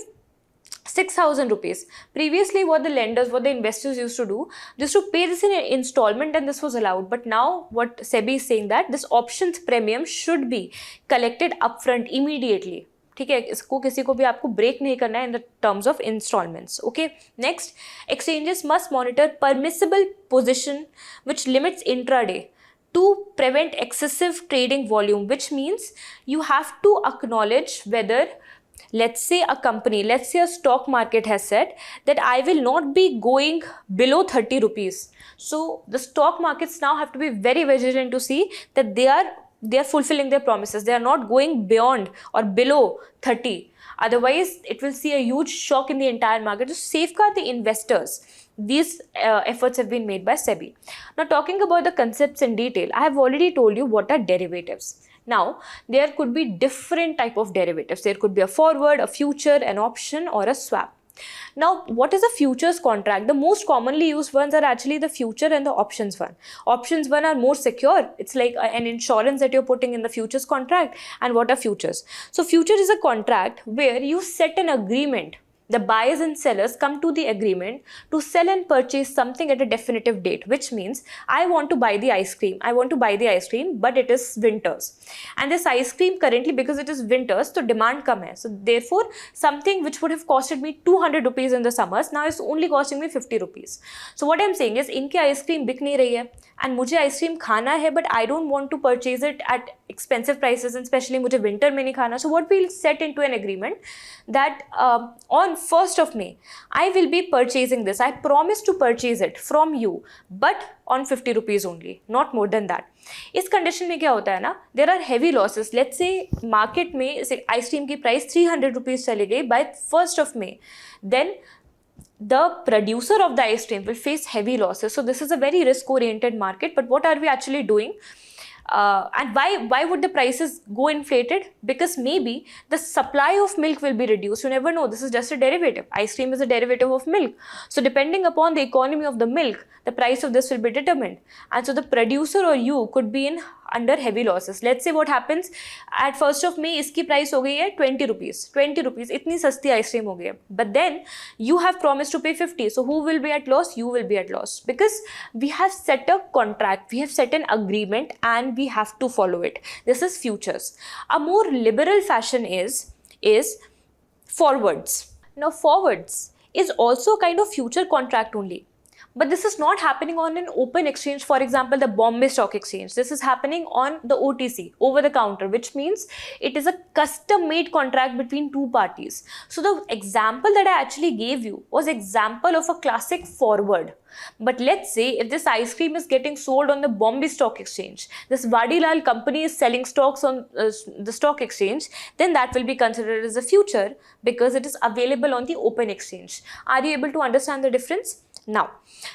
6,000 rupees. Previously what the investors used to do, just to pay this in an installment, and this was allowed. But now what SEBI is saying that this options premium should be collected upfront immediately. ठीक है, इसको किसी को भी आपको break नहीं करना है in the terms of installments. Okay. Next, exchanges must monitor permissible position which limits intraday to prevent excessive trading volume, which means you have to acknowledge whether, let's say a stock market has said that I will not be going below 30 rupees. So the stock markets now have to be very vigilant to see that they are fulfilling their promises. They are not going beyond or below 30. Otherwise, it will see a huge shock in the entire market. To safeguard the investors, these efforts have been made by SEBI. Now, talking about the concepts in detail, I have already told you what are derivatives. Now, there could be different type of derivatives. There could be a forward, a future, an option, or a swap. Now, what is a futures contract? The most commonly used ones are actually the future and the options one. Options one are more secure. It's like an insurance that you're putting in the futures contract. And what are futures? So future is a contract where you set an agreement. The buyers and sellers come to the agreement to sell and purchase something at a definitive date, which means I want to buy the ice cream. I want to buy the ice cream, but it is winters. And this ice cream currently, because it is winters, so demand kam hai. So therefore, something which would have costed me 200 rupees in the summers, now is only costing me 50 rupees. So what I'm saying is, इनके ice cream बिक नहीं रही है, and मुझे ice cream खाना है, but I don't want to purchase it at expensive prices, and especially मुझे winter में नहीं खाना. So what we'll set into an agreement that on 1st of May, I will be purchasing this. I promise to purchase it from you, but on 50 rupees only, not more than that. इस condition में क्या होता है ना, there are heavy losses. Let's say market में ice cream की price 300 rupees चली गई by 1st of May, then the producer of the ice cream will face heavy losses. So this is a very risk oriented market. But what are we actually doing? And why would the prices go inflated? Because maybe the supply of milk will be reduced. You never know. This is just a derivative. Ice cream is a derivative of milk. So depending upon the economy of the milk, the price of this will be determined. And so the producer or you could be in under heavy losses. Let's say what happens at 1st of May, इसकी price हो गई है 20 rupees. 20 rupees, इतनी सस्ती ice cream हो गई है. But then you have promised to pay 50. So who will be at loss? You will be at loss, because we have set a contract, we have set an agreement, and we have to follow it. This is futures. A more liberal fashion is forwards. Now forwards is also kind of future contract only. But this is not happening on an open exchange, for example, the Bombay Stock Exchange. This is happening on the OTC, over the counter, which means it is a custom-made contract between two parties. So the example that I actually gave you was example of a classic forward. But let's say if this ice cream is getting sold on the Bombay Stock Exchange, this Vadilal company is selling stocks on the stock exchange, then that will be considered as a future because it is available on the open exchange. Are you able to understand the difference? Now,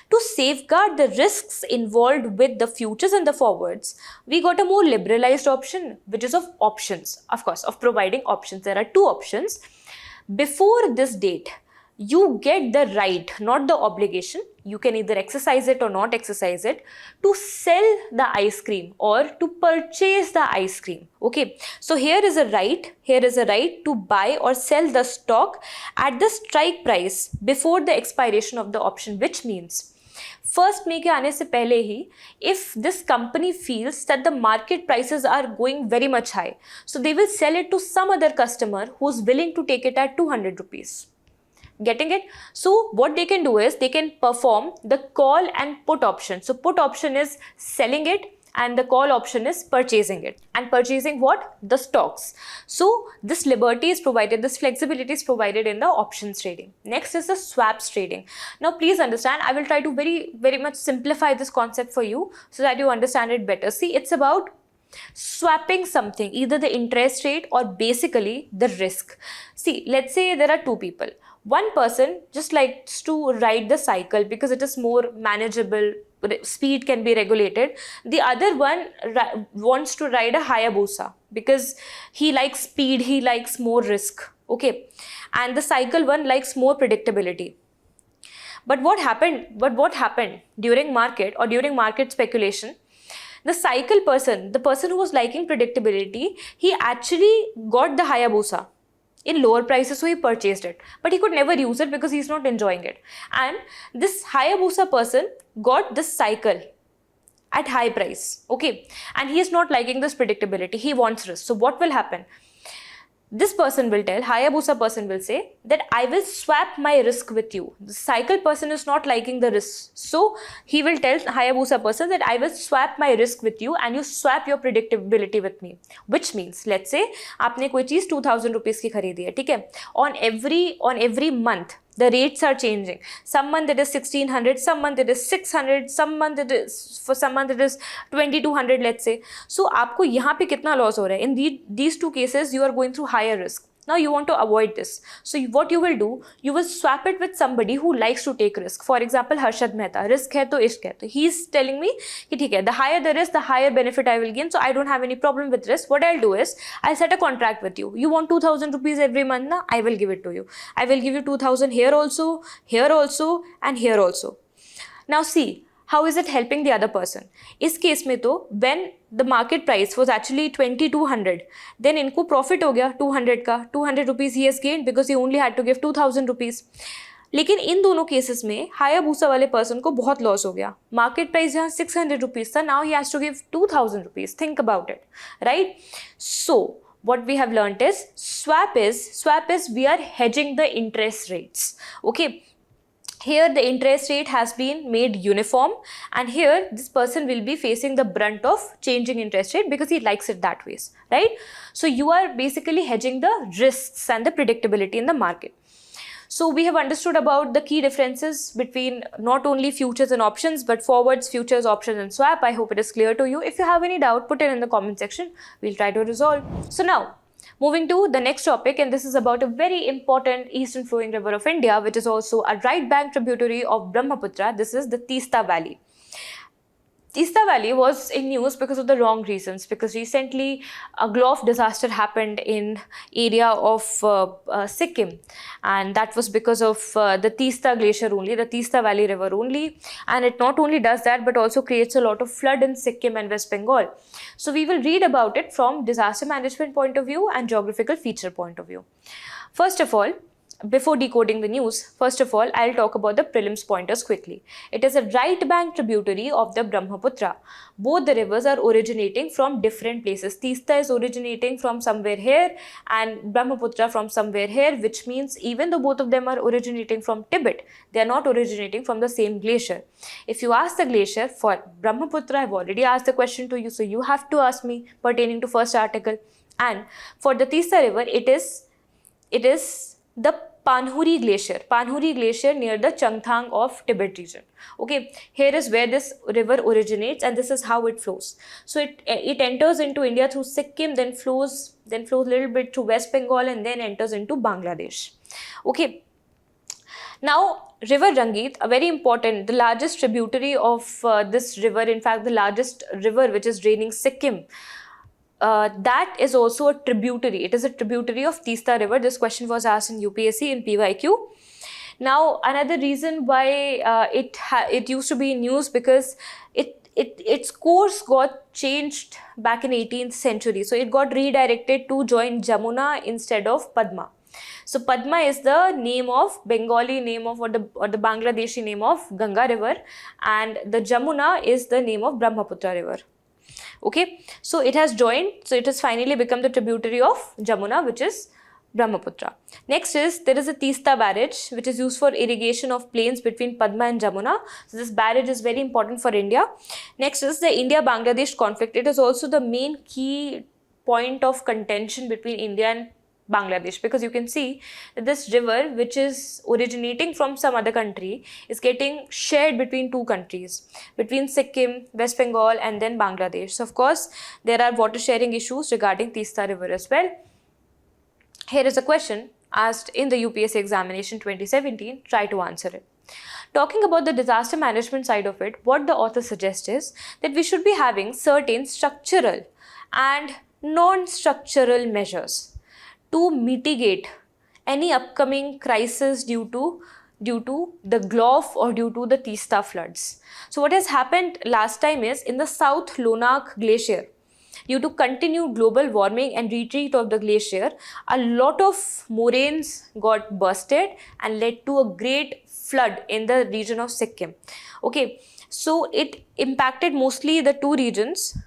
to safeguard the risks involved with the futures and the forwards, we got a more liberalized option, which is of options, of course, of providing options. There are two options. Before this date, you get the right, not the obligation. You can either exercise it or not exercise it, to sell the ice cream or to purchase the ice cream. Okay, so here is a right to buy or sell the stock at the strike price before the expiration of the option, which means 1st May के आने से पहले ही, if this company feels that the market prices are going very much high, so they will sell it to some other customer who's willing to take it at 200 rupees. Getting it? So what they can do is they can perform the call and put option. So put option is selling it and the call option is purchasing it. And purchasing what? The stocks. So this liberty is provided, this flexibility is provided in the options trading. Next is the swaps trading. Now please understand, I will try to very much simplify this concept for you so that you understand it better. See, it's about swapping something, either the interest rate or basically the risk. See, let's say there are two people. One person just likes to ride the cycle because it is more manageable, speed can be regulated. The other one wants to ride a Hayabusa because he likes speed, he likes more risk. Okay, and the cycle one likes more predictability. But what happened during market or during market speculation? The cycle person, the person who was liking predictability, he actually got the Hayabusa in lower prices, so he purchased it, but he could never use it because he's not enjoying it. And this Hayabusa person got this cycle at high price, okay, and he is not liking this predictability, he wants risk. So what will happen? This person will tell, Hayabusa person will say that I will swap my risk with you. The cycle person is not liking the risk. So he will tell Hayabusa person that I will swap my risk with you and you swap your predictability with me. Which means, let's say, आपने कोई चीज़ 2000 rupees की खरीदी है, ठीक है? On every month, the rates are changing. Some month it is 1600, some month it is 600, some month it is 2200, let's say. So आपको यहाँ पे कितना लॉस हो रहा है? In these two cases, you are going through higher risk. Now you want to avoid this. So what you will do, you will swap it with somebody who likes to take risk. For example, Harshad Mehta, risk hai to ishq hai. He's telling me ki theek hai, the higher the risk, the higher benefit I will gain. So I don't have any problem with risk. What I'll do is, I'll set a contract with you. You want 2,000 rupees every month, na? I will give it to you. I will give you 2,000 here also, and here also. Now see, how is it helping the other person? इस case में तो when the market price was actually 2,200, then इनको profit हो गया 200 का, 200 rupees he has gained because he only had to give 2,000 rupees. लेकिन इन दोनों cases में हायाबूसा वाले पर्सन को बहुत लॉस हो गया. मार्केट प्राइस जहाँ 600 rupees था, now he has to give 2,000 rupees. Think about it, right? So what we have learned is swap is we are hedging the interest rates. Okay. Here the interest rate has been made uniform, and here this person will be facing the brunt of changing interest rate because he likes it that way, right? So you are basically hedging the risks and the predictability in the market. So we have understood about the key differences between not only futures and options, but forwards, futures, options and swap. I hope it is clear to you. If you have any doubt, put it in the comment section. We'll try to resolve. So now, moving to the next topic, and this is about a very important eastern flowing river of India, which is also a right bank tributary of Brahmaputra. This is the Teesta Valley. Teesta Valley was in news because of the wrong reasons, because recently a Glof disaster happened in area of Sikkim, and that was because of the Teesta glacier only, the Teesta Valley river only, and it not only does that but also creates a lot of flood in Sikkim and West Bengal. So we will read about it from disaster management point of view and geographical feature point of view. First of all, before decoding the news, first of all, I'll talk about the prelims pointers quickly. It is a right bank tributary of the Brahmaputra. Both the rivers are originating from different places. Teesta is originating from somewhere here and Brahmaputra from somewhere here, which means even though both of them are originating from Tibet, they are not originating from the same glacier. If you ask the glacier for Brahmaputra, I've already asked the question to you, so you have to ask me pertaining to first article. And for the Teesta river, it is the Panhuri Glacier near the Changthang of Tibet region. Okay, here is where this river originates, and this is how it flows. So it enters into India through Sikkim, then flows a little bit to West Bengal, and then enters into Bangladesh. Okay. Now, River Rangit, a very important, the largest tributary of this river, in fact, the largest river which is draining Sikkim, that is also a tributary. It is a tributary of Teesta river. This question was asked in UPSC in PYQ. Now, another reason why it used to be in news, because its course got changed back in 18th century. So it got redirected to join Jamuna instead of Padma. So Padma is the name of Bengali name of or the Bangladeshi name of Ganga river, and the Jamuna is the name of Brahmaputra river. Okay, so it has joined, so it has finally become the tributary of Jamuna, which is Brahmaputra. Next is, there is a Teesta barrage, which is used for irrigation of plains between Padma and Jamuna. So this barrage is very important for India. Next is the India-Bangladesh conflict. It is also the main key point of contention between India and Bangladesh, because you can see that this river, which is originating from some other country, is getting shared between two countries, between Sikkim, West Bengal and then Bangladesh. So of course, there are water sharing issues regarding Teesta river as well. Here is a question asked in the UPSC examination 2017, try to answer it. Talking about the disaster management side of it, what the author suggests is that we should be having certain structural and non-structural measures to mitigate any upcoming crisis due to the Glof or due to the Teesta floods. So what has happened last time is, in the South Lonak Glacier, due to continued global warming and retreat of the glacier, a lot of moraines got bursted and led to a great flood in the region of Sikkim. Okay, so it impacted mostly the two regions,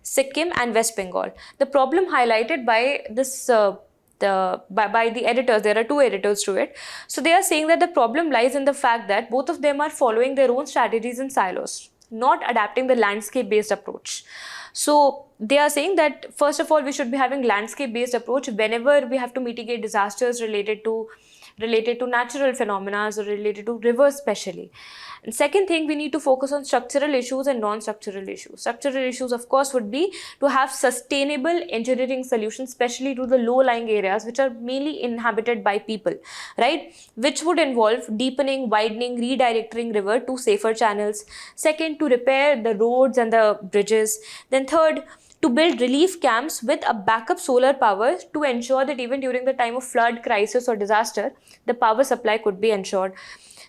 Sikkim and West Bengal. The problem highlighted by this by the editors, there are two editors to it. So they are saying that the problem lies in the fact that both of them are following their own strategies in silos, not adapting the landscape-based approach. So they are saying that first of all, we should be having landscape-based approach whenever we have to mitigate disasters related to related to natural phenomena or related to rivers especially. And second thing, we need to focus on structural issues and non-structural issues. Structural issues, of course, would be to have sustainable engineering solutions, especially to the low-lying areas which are mainly inhabited by people, right? Which would involve deepening, widening, redirecting river to safer channels. Second, to repair the roads and the bridges. Then third, to build relief camps with a backup solar power to ensure that even during the time of flood, crisis or disaster, the power supply could be ensured.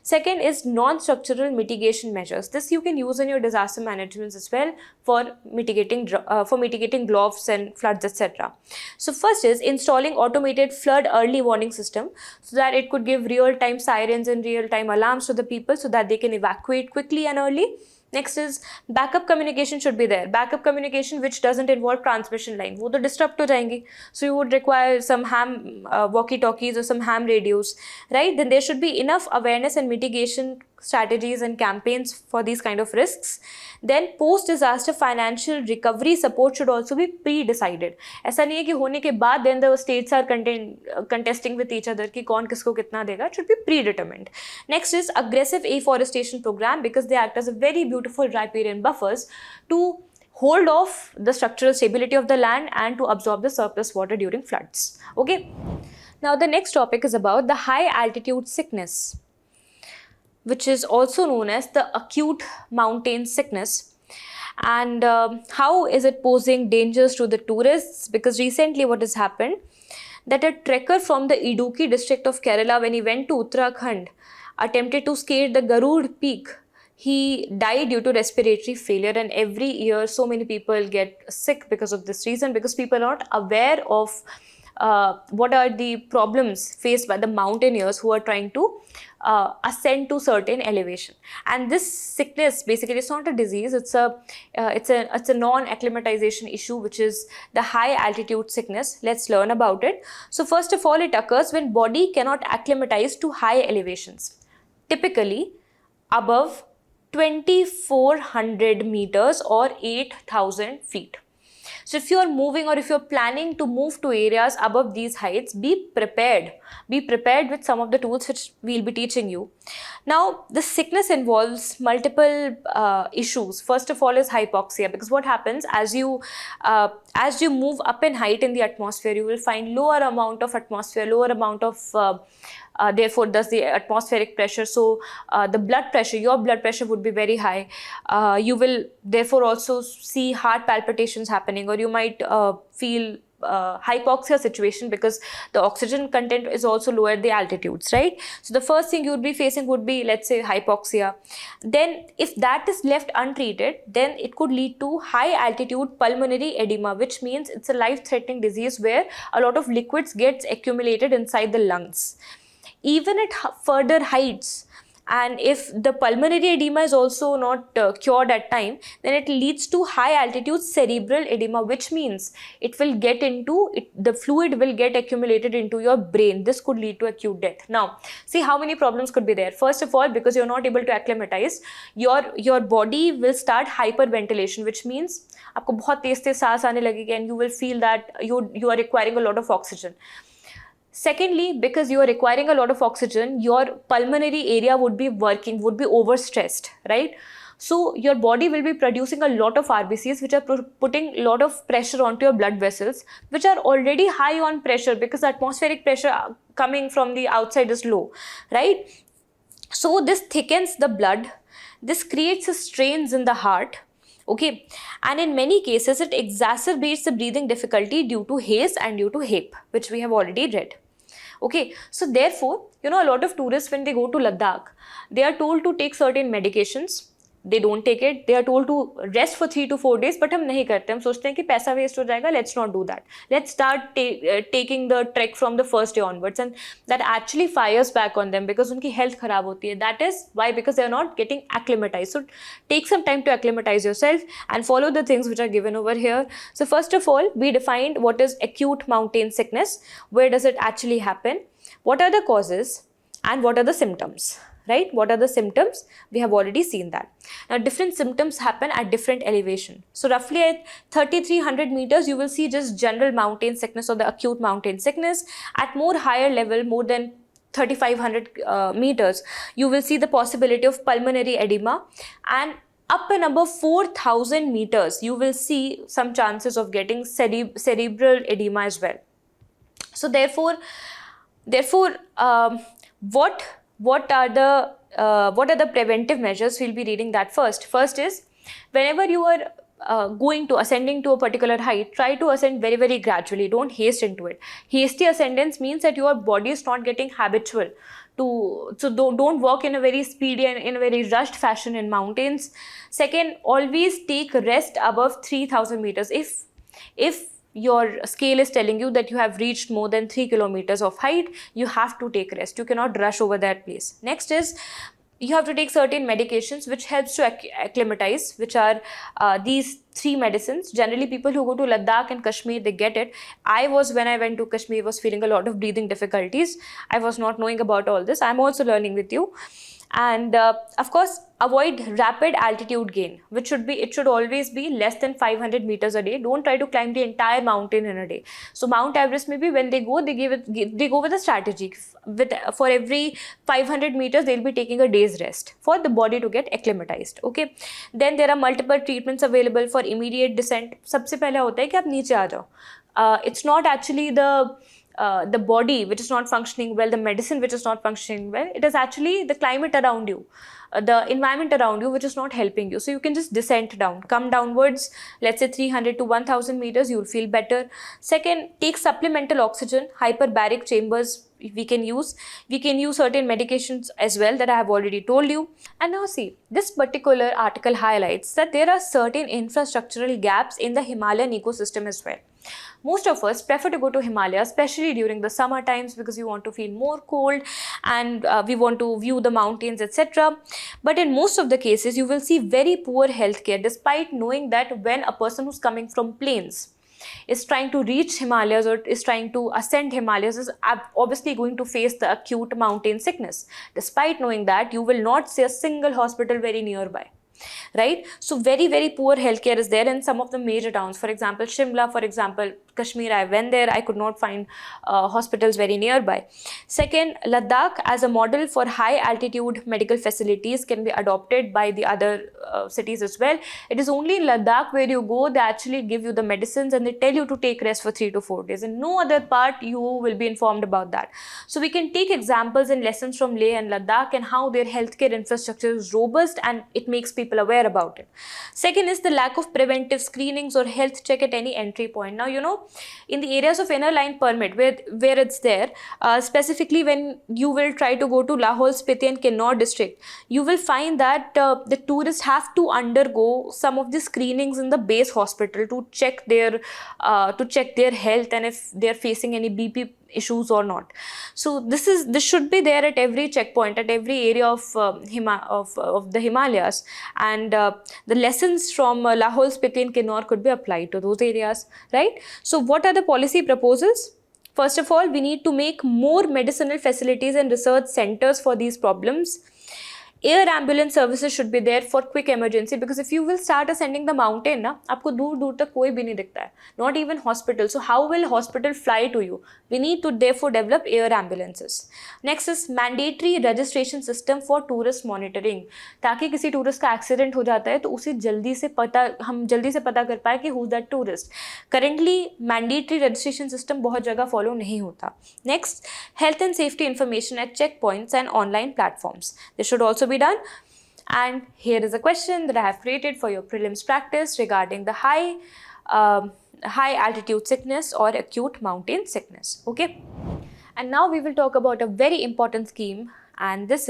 Second is non-structural mitigation measures. This you can use in your disaster management as well for mitigating droughts and floods, etc. So first is installing automated flood early warning system so that it could give real-time sirens and real-time alarms to the people so that they can evacuate quickly and early. Next is backup communication should be there. Backup communication which doesn't involve transmission line. वो तो disrupt हो जाएंगी. So you would require some ham walkie-talkies or some ham radios, right? Then there should be enough awareness and mitigation strategies and campaigns for these kind of risks. Then post-disaster financial recovery support should also be pre-decided. ऐसा नहीं है कि होने के बाद then the states are contesting with each other कि कौन किसको कितना देगा. It should be predetermined. Next is aggressive afforestation program because they act as a very beautiful riparian buffers to hold off the structural stability of the land and to absorb the surplus water during floods. Okay. Now the next topic is about the high altitude sickness, which is also known as the acute mountain sickness. And how is it posing dangers to the tourists? Because recently what has happened, that a trekker from the Idukki district of Kerala, when he went to Uttarakhand, attempted to scale the Garud peak. He died due to respiratory failure, and every year so many people get sick because of this reason, because people are not aware of what are the problems faced by the mountaineers who are trying to ascend to certain elevation. And this sickness basically is not a disease, it's a non-acclimatization issue, which is the high altitude sickness. Let's learn about it. So first of all, it occurs when body cannot acclimatize to high elevations, typically above 2400 meters or 8000 feet. So if you are moving or if you're planning to move to areas above these heights, be prepared. Be prepared with some of the tools which we'll be teaching you. Now, this sickness involves multiple issues. First of all is hypoxia, because what happens as you move up in height in the atmosphere, you will find lower amount of atmosphere, lower amount of therefore does the atmospheric pressure. So the blood pressure, your blood pressure would be very high. You will therefore also see heart palpitations happening, or you might feel hypoxia situation because the oxygen content is also lower at the altitudes, right? So the first thing you would be facing would be, let's say, hypoxia. Then if that is left untreated, then it could lead to high altitude pulmonary edema, which means it's a life-threatening disease where a lot of liquids gets accumulated inside the lungs. Even at further heights, and if the pulmonary edema is also not cured at time, then it leads to high altitude cerebral edema, which means it will get into the fluid will get accumulated into your brain. This could lead to acute death. Now see how many problems could be there. First of all, because you're not able to acclimatize, your body will start hyperventilation, which means आपको बहुत तेज तेज सांस आने लगेगी, and you will feel that you are requiring a lot of oxygen. Secondly, because you are requiring a lot of oxygen, your pulmonary area would be overstressed, right? So your body will be producing a lot of RBCs, which are putting a lot of pressure onto your blood vessels, which are already high on pressure because the atmospheric pressure coming from the outside is low, right? So this thickens the blood. This creates strains in the heart. Okay, and in many cases it exacerbates the breathing difficulty due to haze and due to HAPE, which we have already read. Okay, so therefore, a lot of tourists, when they go to Ladakh, they are told to take certain medications. They don't take it. They are told to rest for 3 to 4 days, but हम नहीं करते. हम सोचते हैं कि पैसा waste हो जाएगा. Let's not do that. Let's start taking the trek from the first day onwards, and that actually fires back on them because उनकी health खराब होती है. That is why, because they are not getting acclimatized. So take some time to acclimatize yourself and follow the things which are given over here. So first of all, we defined what is acute mountain sickness. Where does it actually happen? What are the causes and what are the symptoms? Right? What are the symptoms? We have already seen that. Now, different symptoms happen at different elevation. So, roughly at 3,300 meters, you will see just general mountain sickness or the acute mountain sickness. At more higher level, more than 3,500 meters, you will see the possibility of pulmonary edema, and up and above 4,000 meters, you will see some chances of getting cerebral edema as well. So therefore, what are the preventive measures? We'll be reading that first. First is, whenever you are ascending to a particular height, try to ascend very, very gradually. Don't haste into it. Hasty ascendance means that your body is not getting habitual to, so don't walk in a very speedy and in a very rushed fashion in mountains. Second, always take rest above 3,000 meters. If your scale is telling you that you have reached more than 3 kilometers of height, you have to take rest. You cannot rush over that place. Next is, you have to take certain medications which helps to acclimatize, which are these 3 medicines. Generally, people who go to Ladakh and Kashmir, they get it. When I went to Kashmir, was feeling a lot of breathing difficulties. I was not knowing about all this. I'm also learning with you. And of course, avoid rapid altitude gain, it should always be less than 500 meters a day. Don't try to climb the entire mountain in a day. So Mount Everest, maybe when they go, they go with a strategy. For every 500 meters, they'll be taking a day's rest for the body to get acclimatized. Okay. Then there are multiple treatments available for immediate descent. सबसे पहले होता है कि आप नीचे आ जाओ. It's not actually the body which is not functioning well, the medicine which is not functioning well. It is actually the climate around you, the environment around you, which is not helping you. So you can just descend down, come downwards, let's say 300 to 1,000 meters, you'll feel better. Second, take supplemental oxygen, hyperbaric chambers we can use certain medications as well that I have already told you. And now see, this particular article highlights that there are certain infrastructural gaps in the Himalayan ecosystem as well. Most of us prefer to go to Himalayas, especially during the summer times, because we want to feel more cold and we want to view the mountains, etc. But in most of the cases, you will see very poor healthcare, despite knowing that when a person who's coming from plains is trying to reach Himalayas or is trying to ascend Himalayas, is obviously going to face the acute mountain sickness. Despite knowing that, you will not see a single hospital very nearby. Right? So very, very poor healthcare is there in some of the major towns. For example, Shimla, for example, Kashmir, I went there, I could not find hospitals very nearby. Second, Ladakh as a model for high altitude medical facilities can be adopted by the other cities as well. It is only in Ladakh where you go, they actually give you the medicines and they tell you to take rest for 3 to 4 days. In no other part you will be informed about that. So we can take examples and lessons from Leh and Ladakh and how their healthcare infrastructure is robust and it makes people aware about it. Second is the lack of preventive screenings or health check at any entry point. Now, you know, in the areas of inner line permit where it's there, specifically when you will try to go to Lahaul, Spiti and Kinnaur district, you will find that the tourists have to undergo some of the screenings in the base hospital to check their health and if they are facing any BP issues or not. So this should be there at every checkpoint, at every area of the Himalayas, and the lessons from Lahaul, Spiti and Kinnaur could be applied to those areas, right? So what are the policy proposals? First of all, we need to make more medicinal facilities and research centers for these problems. Air ambulance services should be there for quick emergency, because if you will start ascending the mountain, ना आपको दूर दूर तक कोई भी नहीं दिखता है, not even hospital. So how will hospital fly to you? We need to therefore develop air ambulances. Next is mandatory registration system for tourist monitoring, ताकि किसी tourist का accident हो जाता है तो उसे हम जल्दी से पता कर पाए कि who's that tourist. Currently mandatory registration system बहुत जगह follow नहीं होता. Next, health and safety information at checkpoints and online platforms. This should also be done. And here is a question that I have created for your prelims practice regarding the high altitude sickness or acute mountain sickness. Okay. And now we will talk about a very important scheme, and this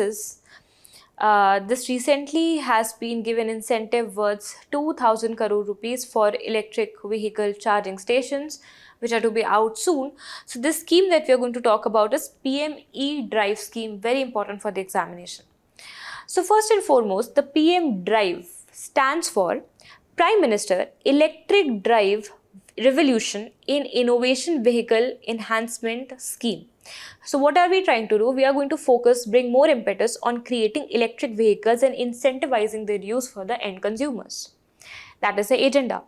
recently has been given incentive worth 2,000 crore rupees for electric vehicle charging stations, which are to be out soon. So this scheme that we are going to talk about is PM E-Drive scheme, very important for the examination. So first and foremost, the PM Drive stands for Prime Minister Electric Drive Revolution in Innovation Vehicle Enhancement Scheme. So what are we trying to do? We are going to bring more impetus on creating electric vehicles and incentivizing their use for the end consumers. That is the agenda.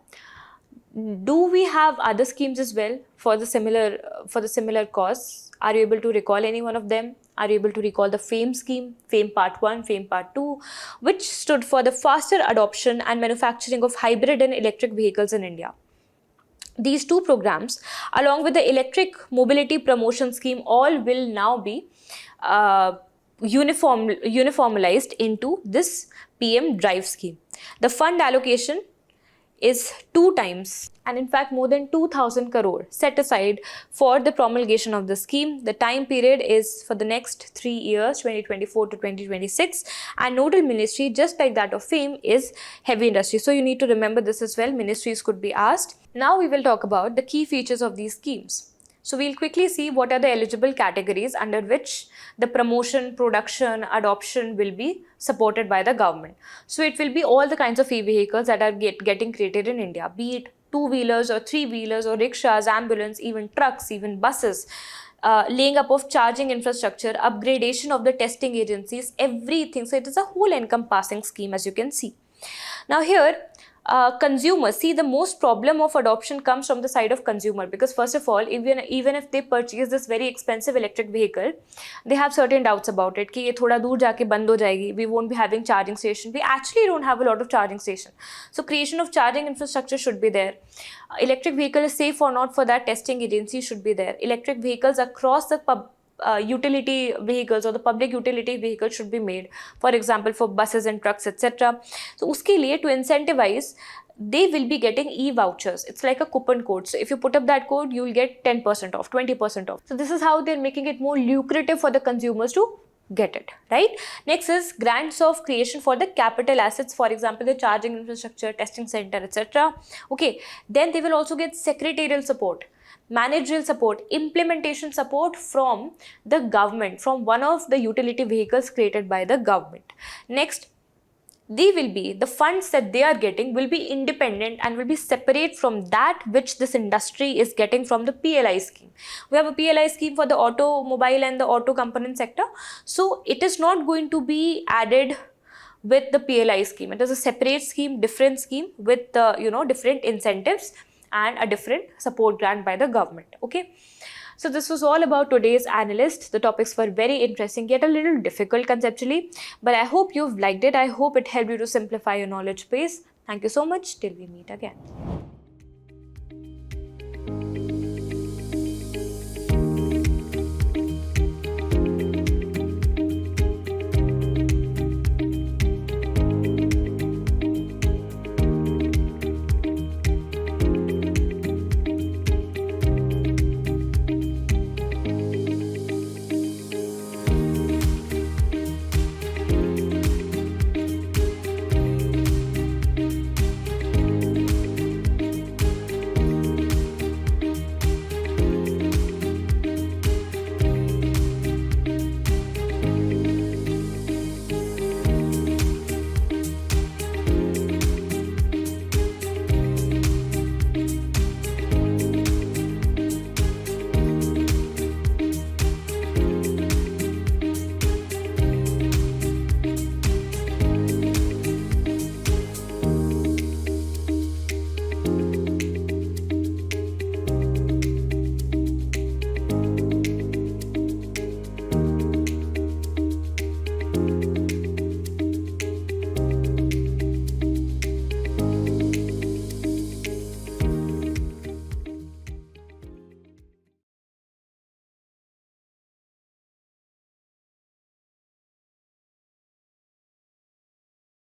Do we have other schemes as well for the similar cause? Are you able to recall any one of them? Are you able to recall the FAME scheme, FAME Part 1, FAME Part 2, which stood for the faster adoption and manufacturing of hybrid and electric vehicles in India? These two programs, along with the electric mobility promotion scheme, all will now be uniformized into this PM Drive scheme. The fund allocation is 2 times, and in fact more than 2000 crore set aside for the promulgation of the scheme. The time period is for the next 3 years, 2024 to 2026, and nodal ministry, just like that of FAME, is heavy industry. So you need to remember this as well. Ministries could be asked. Now we will talk about the key features of these schemes. So we'll quickly see what are the eligible categories under which the promotion, production, adoption will be supported by the government. So it will be all the kinds of e-vehicles that are getting created in India, be it two-wheelers or three-wheelers or rickshaws, ambulance, even trucks, even buses, laying up of charging infrastructure, upgradation of the testing agencies, everything. So it is a whole encompassing scheme, as you can see. Now here, consumers, see, the most problem of adoption comes from the side of consumer, because first of all, even if they purchase this very expensive electric vehicle, they have certain doubts about it, कि ये थोड़ा दूर जाके बंद हो जाएगी, we won't be having charging station. We actually don't have a lot of charging station. So creation of charging infrastructure should be there. Electric vehicle is safe or not, for that testing agency should be there. Electric vehicles across the utility vehicles or the public utility vehicles should be made, for example for buses and trucks, etc. So uske liye, to incentivize, they will be getting e-vouchers. It's like a coupon code. So if you put up that code, you will get 10% off, 20% off. So this is how they're making it more lucrative for the consumers to get it, right? Next is grants of creation for the capital assets, for example the charging infrastructure, testing center, etc. Okay, then they will also get secretarial support, managerial support, implementation support from the government, from one of the utility vehicles created by the government. Next, the funds that they are getting will be independent and will be separate from that which this industry is getting from the PLI scheme. We have a PLI scheme for the automobile and the auto component sector. So it is not going to be added with the PLI scheme. It is a separate scheme, different scheme with different incentives and a different support grant by the government. Okay. So this was all about today's analyst. The topics were very interesting, yet a little difficult conceptually, but I hope you've liked it. I hope it helped you to simplify your knowledge base. Thank you so much. Till we meet again.